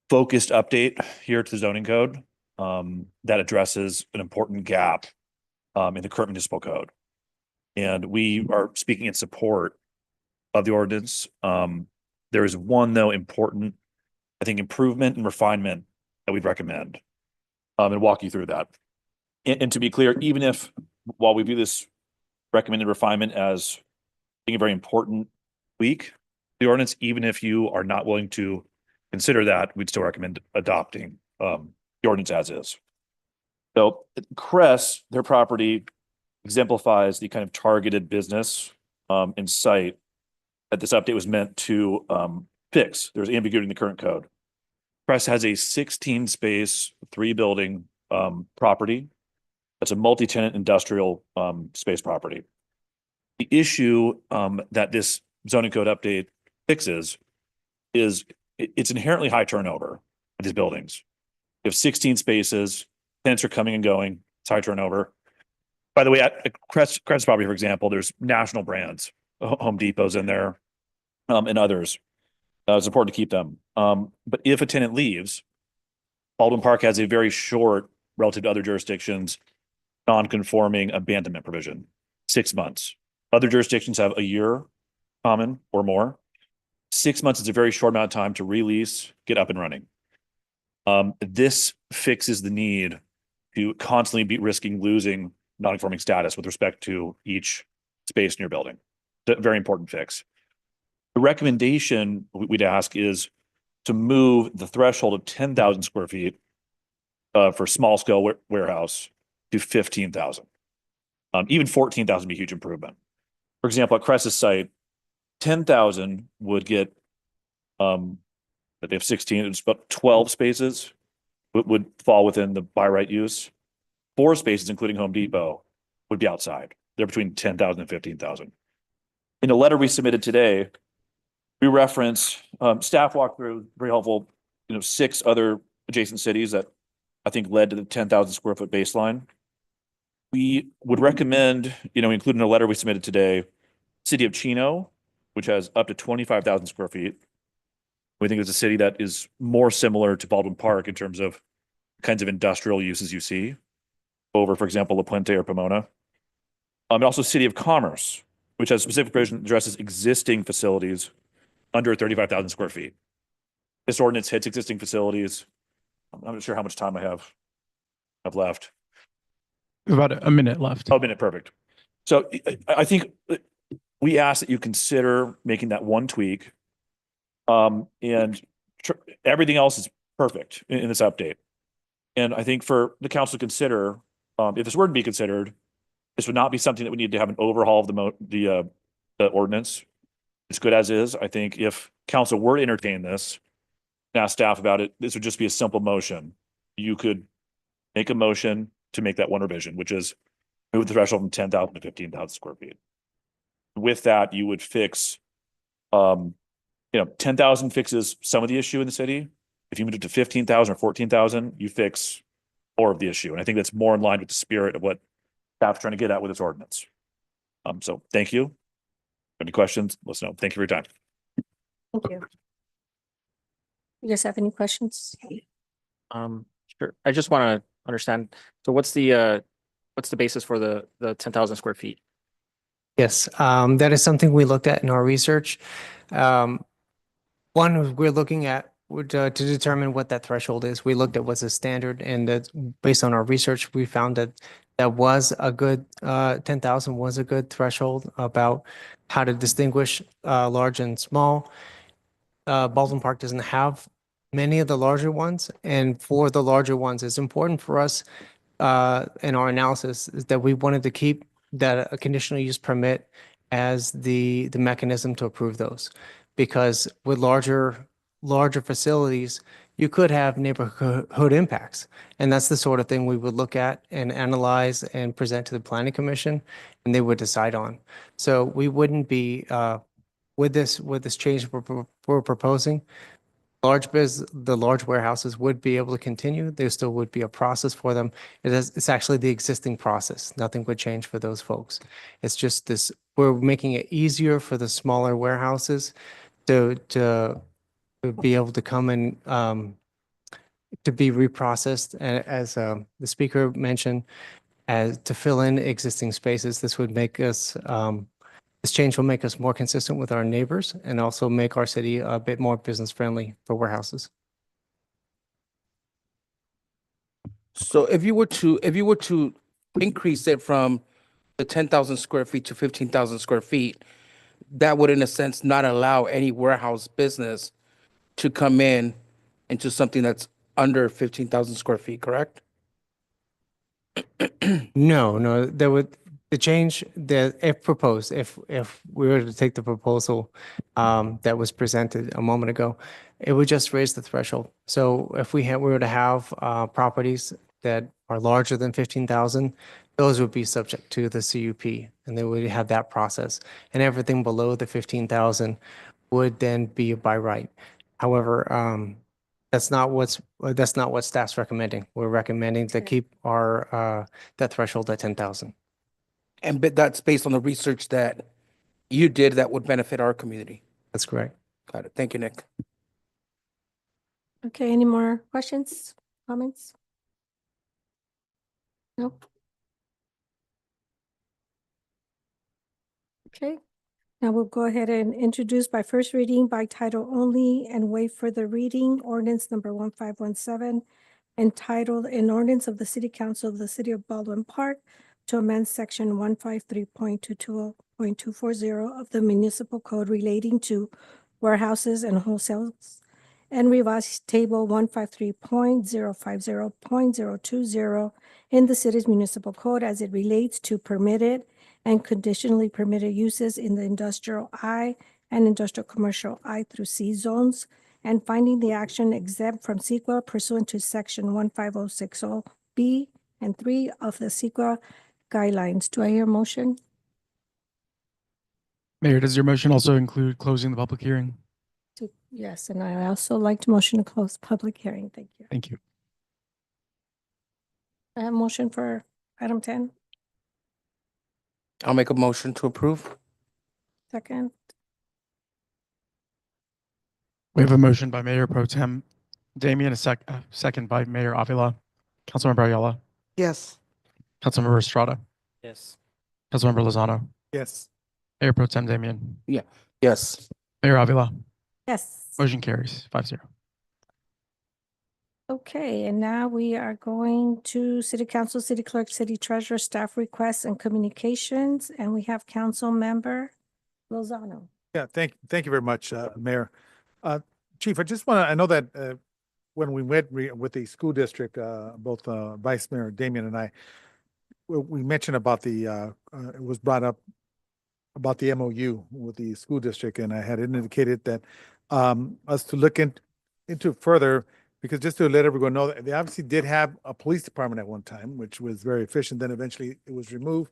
focused update here to the zoning code that addresses an important gap in the current municipal code. And we are speaking in support of the ordinance. There is one, though, important, I think, improvement and refinement that we'd recommend and walk you through that. And to be clear, even if, while we view this recommended refinement as being a very important tweak, the ordinance, even if you are not willing to consider that, we'd still recommend adopting the ordinance as is. So Crest, their property exemplifies the kind of targeted business and site that this update was meant to fix. There's ambiguity in the current code. Crest has a 16 space, 3-building property. That's a multi-tenant industrial space property. The issue that this zoning code update fixes is it's inherently high turnover at these buildings. You have 16 spaces, tenants are coming and going, it's high turnover. By the way, at Crest property, for example, there's national brands, Home Depot's in there, and others. It's important to keep them. But if a tenant leaves, Baldwin Park has a very short, relative to other jurisdictions, non-conforming abandonment provision, 6 months. Other jurisdictions have a year common or more. 6 months is a very short amount of time to release, get up and running. This fixes the need to constantly be risking losing non-conforming status with respect to each space in your building. It's a very important fix. The recommendation we'd ask is to move the threshold of 10,000 square feet for small scale warehouse to 15,000. Even 14,000 would be a huge improvement. For example, at Cress's site, 10,000 would get, but they have 16, it's about 12 spaces would fall within the by right use. 4 spaces, including Home Depot, would be outside. They're between 10,000 and 15,000. In a letter we submitted today, we reference staff walkthrough, very helpful, 6 other adjacent cities that I think led to the 10,000 square foot baseline. We would recommend, including a letter we submitted today, City of Chino, which has up to 25,000 square feet. We think it's a city that is more similar to Baldwin Park in terms of kinds of industrial uses you see over, for example, La Puente or Pomona. And also City of Commerce, which has specific provision that addresses existing facilities under 35,000 square feet. This ordinance hits existing facilities. I'm not sure how much time I have left. About a minute left. Oh, a minute, perfect. So I think we ask that you consider making that one tweak. And everything else is perfect in this update. And I think for the council to consider, if this were to be considered, this would not be something that we need to have an overhaul of the ordinance. It's good as is. I think if council were to entertain this and ask staff about it, this would just be a simple motion. You could make a motion to make that one revision, which is move the threshold from 10,000 to 15,000 square feet. With that, you would fix, 10,000 fixes some of the issue in the city. If you move it to 15,000 or 14,000, you fix more of the issue. And I think that's more in line with the spirit of what staff's trying to get at with this ordinance. So thank you. Any questions? Let us know. Thank you for your time. Thank you. You guys have any questions? Sure. I just want to understand. So what's the basis for the 10,000 square feet? Yes, that is something we looked at in our research. One, we're looking at to determine what that threshold is. We looked at what's a standard, and that based on our research, we found that that was a good 10,000 was a good threshold about how to distinguish large and small. Baldwin Park doesn't have many of the larger ones, and for the larger ones, it's important for us in our analysis is that we wanted to keep that a conditional use permit as the mechanism to approve those, because with larger facilities, you could have neighborhood impacts. And that's the sort of thing we would look at and analyze and present to the planning commission, and they would decide on. So we wouldn't be, with this change we're proposing, the large warehouses would be able to continue. There still would be a process for them. It's actually the existing process. Nothing would change for those folks. It's just this, we're making it easier for the smaller warehouses to be able to come and to be reprocessed, and as the speaker mentioned, as to fill in existing spaces. This would make us this change will make us more consistent with our neighbors and also make our city a bit more business friendly for warehouses. So if you were to increase it from the 10,000 square feet to 15,000 square feet, that would in a sense not allow any warehouse business to come in into something that's under 15,000 square feet, correct? No, the change that if proposed, if we were to take the proposal that was presented a moment ago, it would just raise the threshold. So if we were to have properties that are larger than 15,000, those would be subject to the CUP, and they would have that process. And everything below the 15,000 would then be by right. However, that's not what staff's recommending. We're recommending to keep our that threshold at 10,000. And that's based on the research that you did that would benefit our community. That's correct. Got it. Thank you, Nick. Okay, any more questions, comments? Nope. Okay, now we'll go ahead and introduce by first reading by title only and waive further reading ordinance number 1517, entitled An Ordinance of the City Council of the City of Baldwin Park to amend section 153.220.240 of the municipal code relating to warehouses and wholesale and revise table 153.050.020 in the city's municipal code as it relates to permitted and conditionally permitted uses in the industrial I and industrial commercial I through C zones, and finding the action exempt from CEQA pursuant to section 15060B and 3 of the CEQA guidelines. Do I hear a motion? Mayor, does your motion also include closing the public hearing? Yes, and I also like to motion to close public hearing. Thank you. Thank you. I have a motion for item 10. I'll make a motion to approve. Second. We have a motion by Mayor Pro Tem Damian, a second by Mayor Avila. Councilmember Ayala, Yes. Councilmember Estrada, Yes. Councilmember Lozano, Yes. Mayor Pro Tem Damian, Yes. Mayor Avila. Yes. Motion carries 5-0. Okay, and now we are going to City Council, City Clerk, City Treasurer, staff requests and communications, and we have Council Member Lozano. Yeah, thank you very much, Mayor. Chief, I just want to, I know that when we met with the school district, both Vice Mayor Damian and I, we mentioned about the, it was brought up about the MOU with the school district, and I had indicated that us to look into further, because just to let everyone know, that they obviously did have a police department at one time, which was very efficient. Then eventually it was removed.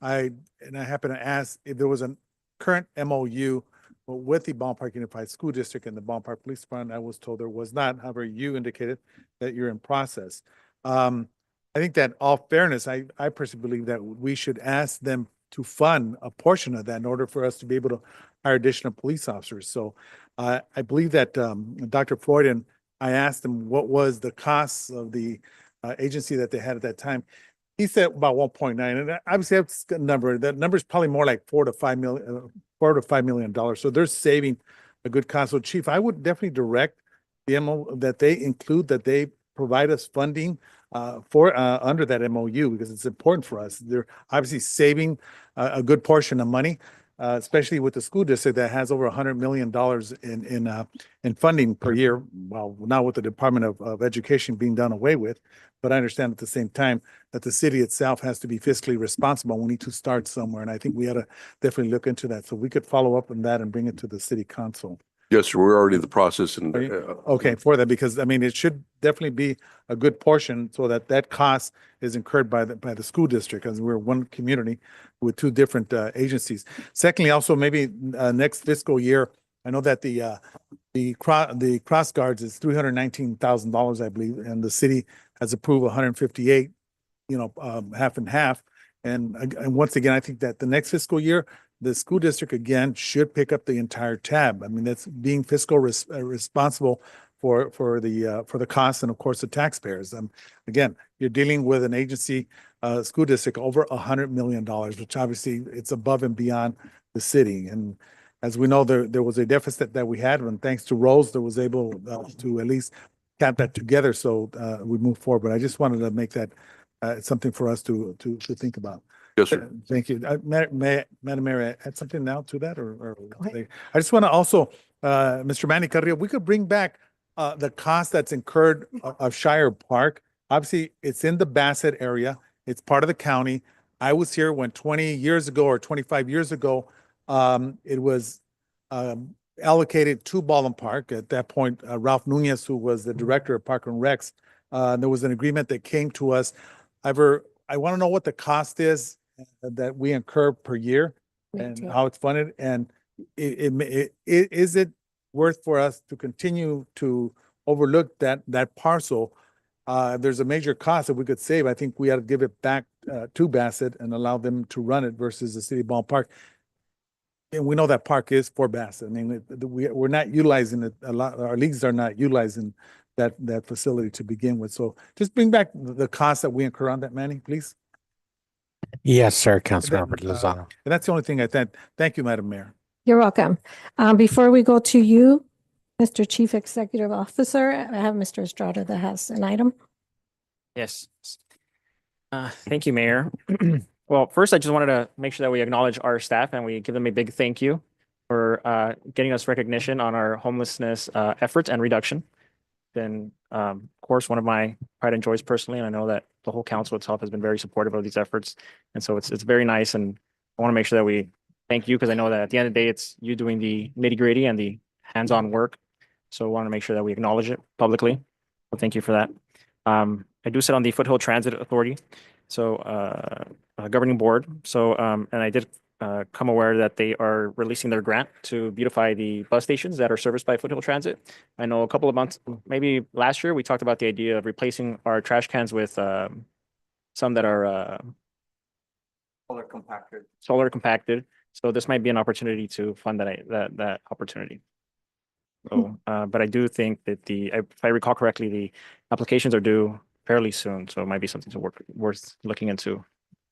I happened to ask if there was a current MOU with the Ballin Park Unified School District and the Ballin Park Police Department. I was told there was not. However, you indicated that you're in process. I think that all fairness, I personally believe that we should ask them to fund a portion of that in order for us to be able to hire additional police officers. So I believe that Dr. Floyd, and I asked him what was the cost of the agency that they had at that time. He said about 1.9, and obviously that's a number. That number is probably more like $4 to $5 million. So they're saving a good cost. So Chief, I would definitely direct the MO that they include, that they provide us funding for under that MOU, because it's important for us. They're obviously saving a good portion of money, especially with the school district that has over $100 million in funding per year. Well, not with the Department of Education being done away with, but I understand at the same time that the city itself has to be fiscally responsible. We need to start somewhere, and I think we ought to definitely look into that. So we could follow up on that and bring it to the city council. Yes, sir. We're already in the process and Okay, for that, because I mean, it should definitely be a good portion so that that cost is incurred by the school district, because we're one community with two different agencies. Secondly, also maybe next fiscal year, I know that the cross guards is $319,000, I believe, and the city has approved 158, half and half. And once again, I think that the next fiscal year, the school district again should pick up the entire tab. I mean, that's being fiscal responsible for the costs and of course the taxpayers. Again, you're dealing with an agency, school district over $100 million, which obviously it's above and beyond the city. And as we know, there was a deficit that we had, and thanks to Rose, there was able to at least cap that together. So we move forward. But I just wanted to make that something for us to think about. Yes, sir. Thank you. Madam Mayor, add something now to that, or I just want to also, Mr. Manny Carrillo, we could bring back the cost that's incurred of Shire Park. Obviously, it's in the Bassett area. It's part of the county. I was here when 20 years ago or 25 years ago, it was allocated to Ballin Park. At that point, Ralph Nunez, who was the director of Park and Recs, there was an agreement that came to us. However, I want to know what the cost is that we incur per year and how it's funded. And is it worth for us to continue to overlook that parcel? There's a major cost that we could save. I think we ought to give it back to Bassett and allow them to run it versus the city of Ballin Park. And we know that park is for Bassett. I mean, we're not utilizing it a lot. Our leagues are not utilizing that facility to begin with. So just bring back the cost that we incur on that, Manny, please. Yes, sir, Councilmember Lozano. And that's the only thing I think. Thank you, Madam Mayor. You're welcome. Before we go to you, Mr. Chief Executive Officer, I have Mr. Estrada that has an item. Yes. Thank you, Mayor. Well, first, I just wanted to make sure that we acknowledge our staff and we give them a big thank you for getting us recognition on our homelessness efforts and reduction. Been, of course, one of my pride and joys personally, and I know that the whole council itself has been very supportive of these efforts. And so it's very nice, and I want to make sure that we thank you, because I know that at the end of the day, it's you doing the nitty-gritty and the hands-on work. So I want to make sure that we acknowledge it publicly. So thank you for that. I do sit on the Foothill Transit Authority, so governing board. So and I did come aware that they are releasing their grant to beautify the bus stations that are serviced by Foothill Transit. I know a couple of months, maybe last year, we talked about the idea of replacing our trash cans with some that are solar compacted. So this might be an opportunity to fund that opportunity. So, but I do think that if I recall correctly, the applications are due fairly soon. So it might be something worth looking into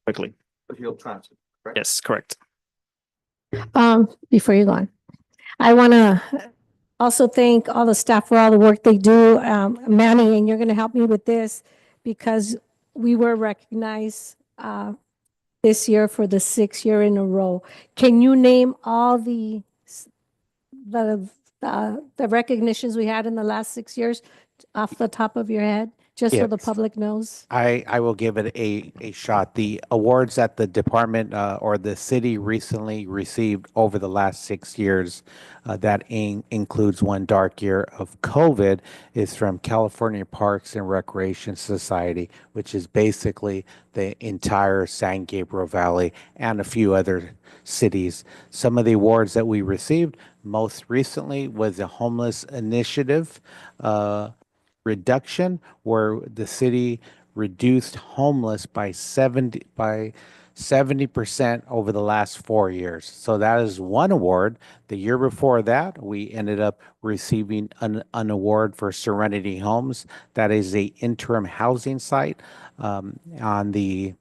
quickly. Foothill Transit, correct? Yes, correct. Before you go on, I want to also thank all the staff for all the work they do. Manny, and you're going to help me with this because we were recognized this year for the 6th year in a row. Can you name all the recognitions we had in the last 6 years off the top of your head, just so the Yes. public knows? I will give it a shot. The awards that the department or the city recently received over the last 6 years, that includes one dark year of COVID, is from California Parks and Recreation Society, which is basically the entire San Gabriel Valley and a few other cities. Some of the awards that we received most recently was the Homeless Initiative reduction, where the city reduced homeless by 70% over the last 4 years. So that is one award. The year before that, we ended up receiving an award for Serenity Homes. That is a interim housing site on the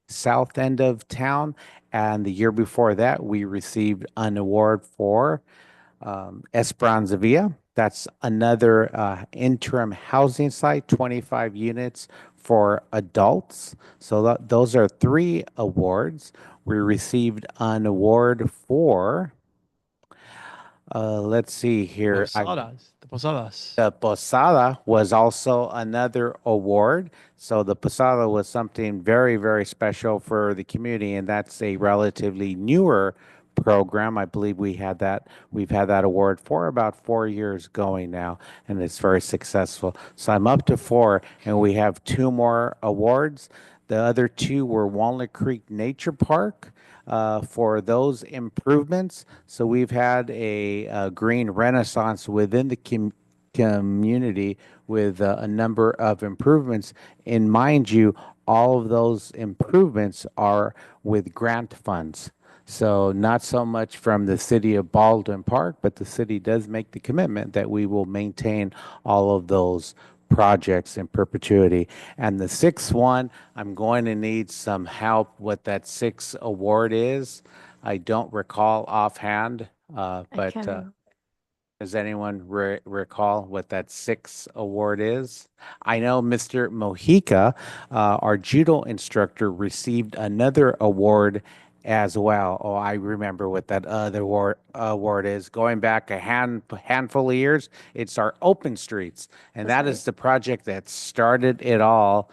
south end of town. And the year before that, we received an award for Esperanza Villa. That's another interim housing site, 25 units for adults. So those are 3 awards. We received an award for, let's see here. The Posadas. The Posada was also another award. So the Posada was something very, very special for the community, and that's a relatively newer program. I believe we've had that award for about 4 years going now, and it's very successful. So I'm up to 4, and we have 2 more awards. The other 2 were Walnut Creek Nature Park for those improvements. So we've had a green renaissance within the community with a number of improvements. And mind you, all of those improvements are with grant funds. So not so much from the city of Baldwin Park, but the city does make the commitment that we will maintain all of those projects in perpetuity. And the 6th one, I'm going to need some help what that 6th award is. I don't recall offhand, but does anyone recall what that 6th award is? I know Mr. Mojica, our judo instructor, received another award as well. Oh, I remember what that other award is. Going back a handful of years, it's our Open Streets. And that is the project that started it all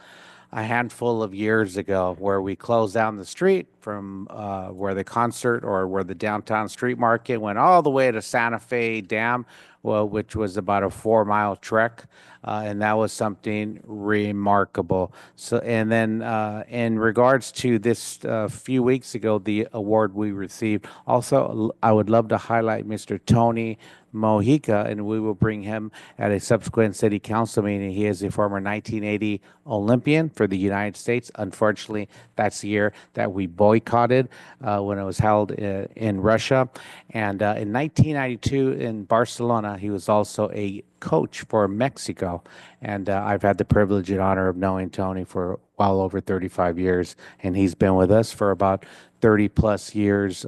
a handful of years ago, where we closed down the street from where the concert or where the downtown street market went all the way to Santa Fe Dam, which was about a 4-mile trek. And that was something remarkable. So, and then in regards to this few weeks ago, the award we received, also, I would love to highlight Mr. Tony Mojica, and we will bring him at a subsequent city council meeting. He is a former 1980 Olympian for the United States. Unfortunately, that's the year that we boycotted when it was held in Russia. And in 1992 in Barcelona, he was also a coach for Mexico. And I've had the privilege and honor of knowing Tony for well over 35 years. And he's been with us for about 30 plus years,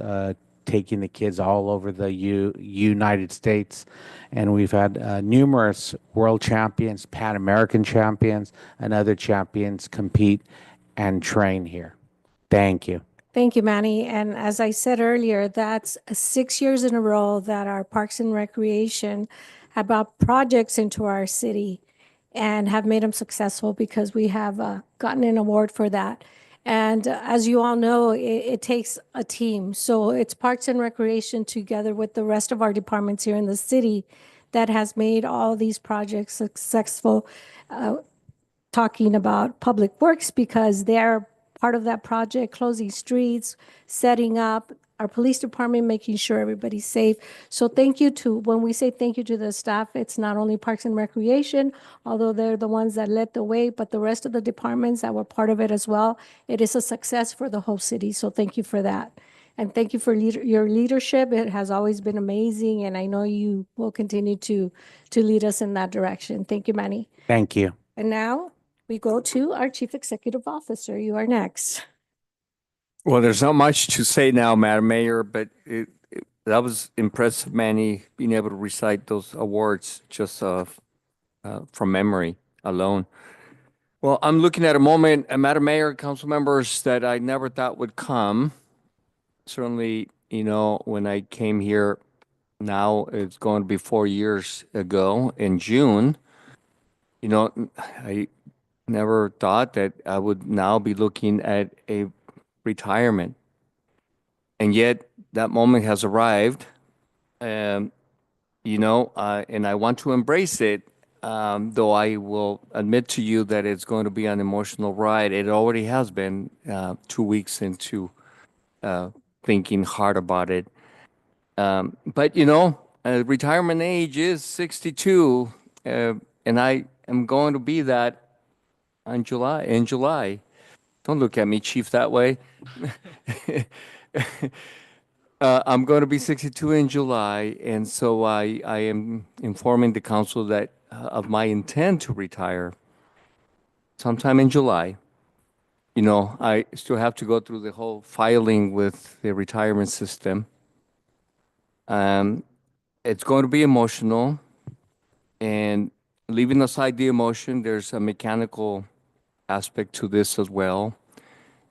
taking the kids all over the United States. And we've had numerous world champions, Pan American champions, and other champions compete and train here. Thank you. Thank you, Manny. And as I said earlier, that's 6 years in a row that our Parks and Recreation have brought projects into our city and have made them successful because we have gotten an award for that. And as you all know, it takes a team. So it's Parks and Recreation together with the rest of our departments here in the city that has made all these projects successful. Talking about Public Works because they're part of that project, closing streets, setting up our police department, making sure everybody's safe. So thank you to, when we say thank you to the staff, it's not only Parks and Recreation, although they're the ones that led the way, but the rest of the departments that were part of it as well. It is a success for the whole city. So thank you for that. And thank you for your leadership. It has always been amazing. And I know you will continue to lead us in that direction. Thank you, Manny. Thank you. And now we go to our Chief Executive Officer. You are next. Well, there's not much to say now, Madam Mayor, but that was impressive, Manny, being able to recite those awards just from memory alone. Well, I'm looking at a moment, Madam Mayor, council members, that I never thought would come. Certainly, you know, when I came here, now it's going to be 4 years ago in June, you know, I never thought that I would now be looking at a retirement. And yet that moment has arrived. You know, and I want to embrace it, though I will admit to you that it's going to be an emotional ride. It already has been 2 weeks into thinking hard about it. But, you know, retirement age is 62, and I am going to be that in July. Don't look at me, Chief, that way. I'm going to be 62 in July, and so I am informing the council that of my intent to retire sometime in July. You know, I still have to go through the whole filing with the retirement system. It's going to be emotional, and leaving aside the emotion, there's a mechanical aspect to this as well,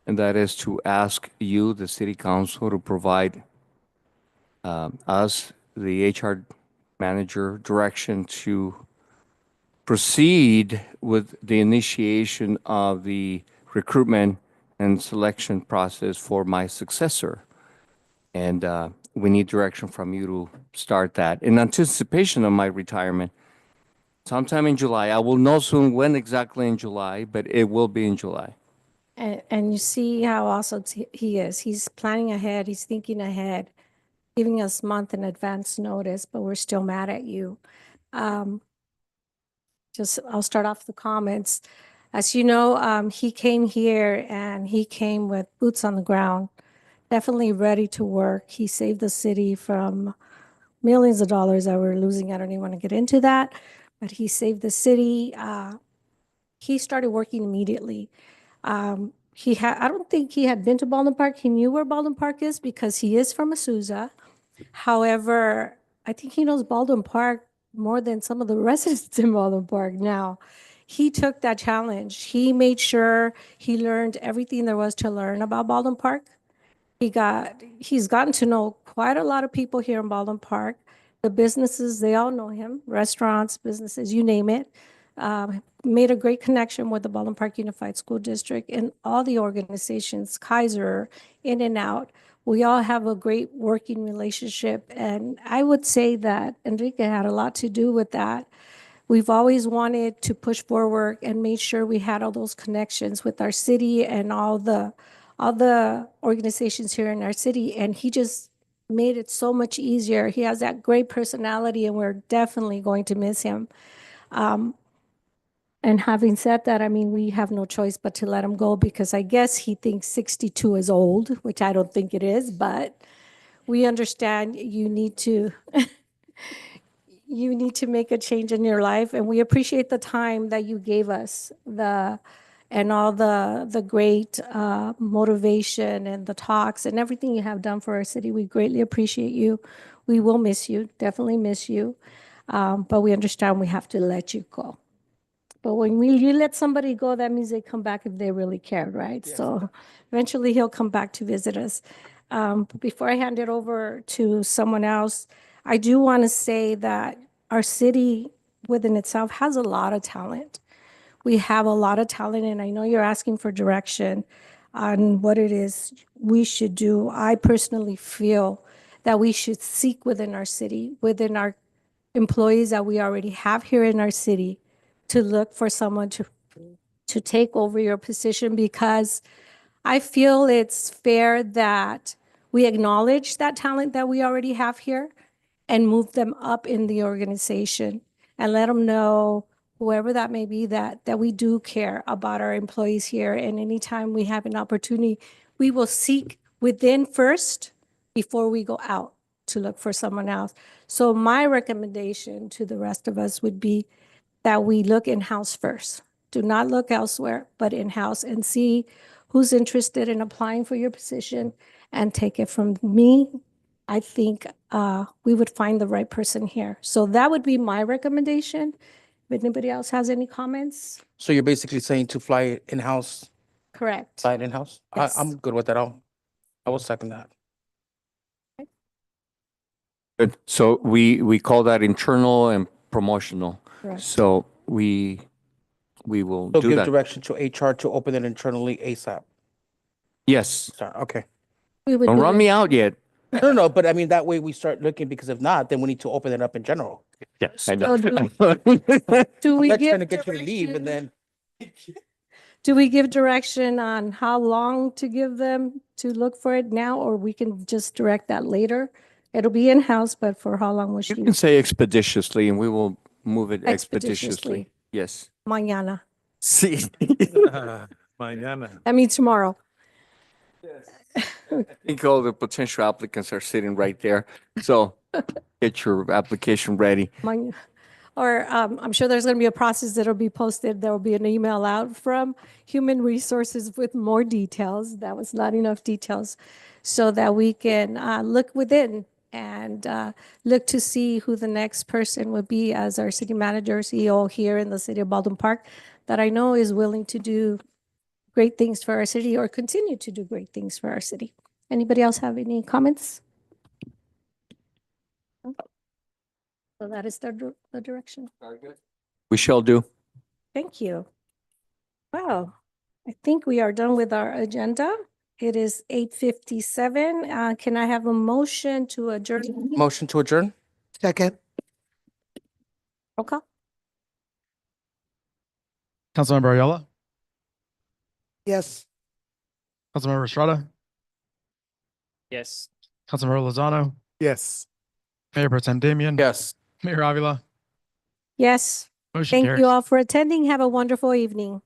and that is to ask you, the city council, to provide us, the HR manager, direction to proceed with the initiation of the recruitment and selection process for my successor. And we need direction from you to start that in anticipation of my retirement sometime in July. I will know soon when exactly in July, but it will be in July. And you see how awesome he is. He's planning ahead. He's thinking ahead, giving us month in advance notice, but we're still mad at you. I'll start off the comments. As you know, he came here and he came with boots on the ground, definitely ready to work. He saved the city from millions of dollars that we're losing. I don't even want to get into that, but he saved the city. He started working immediately. I don't think he had been to Baldwin Park. He knew where Baldwin Park is because he is from Azusa. However, I think he knows Baldwin Park more than some of the residents in Baldwin Park now. He took that challenge. He made sure he learned everything there was to learn about Baldwin Park. He's gotten to know quite a lot of people here in Baldwin Park. The businesses, they all know him, restaurants, businesses, you name it. Made a great connection with the Baldwin Park Unified School District and all the organizations, Kaiser, In and Out. We all have a great working relationship. And I would say that Enrique had a lot to do with that. We've always wanted to push forward and made sure we had all those connections with our city and all the organizations here in our city. And he just made it so much easier. He has that great personality, and we're definitely going to miss him. And having said that, I mean, we have no choice but to let him go because I guess he thinks 62 is old, which I don't think it is, but we understand you need to you need to make a change in your life, and we appreciate the time that you gave us, and all the great motivation and the talks and everything you have done for our city. We greatly appreciate you. We will miss you, definitely miss you, but we understand we have to let you go. But when you let somebody go, that means they come back if they really cared, right? So eventually he'll come back to visit us. But before I hand it over to someone else, I do want to say that our city within itself has a lot of talent. We have a lot of talent, and I know you're asking for direction on what it is we should do. I personally feel that we should seek within our city, within our employees that we already have here in our city, to look for someone to take over your position, because I feel it's fair that we acknowledge that talent that we already have here and move them up in the organization and let them know, whoever that may be, that we do care about our employees here. And anytime we have an opportunity, we will seek within first before we go out to look for someone else. So my recommendation to the rest of us would be that we look in-house first. Do not look elsewhere, but in-house, and see who's interested in applying for your position and take it from me. I think we would find the right person here. So that would be my recommendation. If anybody else has any comments? So you're basically saying to fly it in-house, Correct. fly it in-house? Yes. I'm good with that. I will second that. Good. So we call that internal and promotional. Correct. So we will So do give that. direction to HR to open it internally ASAP. Yes. Sorry, okay. We would Don't do run it. me out yet. No, but I mean, that way we start looking, because if not, then we need to open it up in general. Yes, I know. So do I'm we not trying give to get you to leave and direction? then. Do we give direction on how long to give them to look for it now, or we can just direct that later? It'll be in-house, but for how long will You she? can say expeditiously and we will move it Expeditiously. expeditiously. Yes. Mañana. See. Mañana. That means tomorrow. I think all the potential applicants are sitting right there. So get your application ready. Or I'm sure there's going to be a process that'll be posted. There will be an email out from Human Resources with more details. That was not enough details, so that we can look within and look to see who the next person would be as our city manager, CEO here in the city of Baldwin Park, that I know is willing to do great things for our city or continue to do great things for our city. Anybody else have any comments? So that is the direction. We shall do. Thank you. Wow, I think we are done with our agenda. It is 8:57. Can I have a motion to adjourn? Motion to adjourn? Second. Roll call. Councilmember Ayala, Yes. Councilmember Estrada, Yes. Councilmember Lozano, Yes. Mayor Pro Tem Damian. Yes. Mayor Avila. Yes. Motion Thank carries. you all for attending. Have a wonderful evening.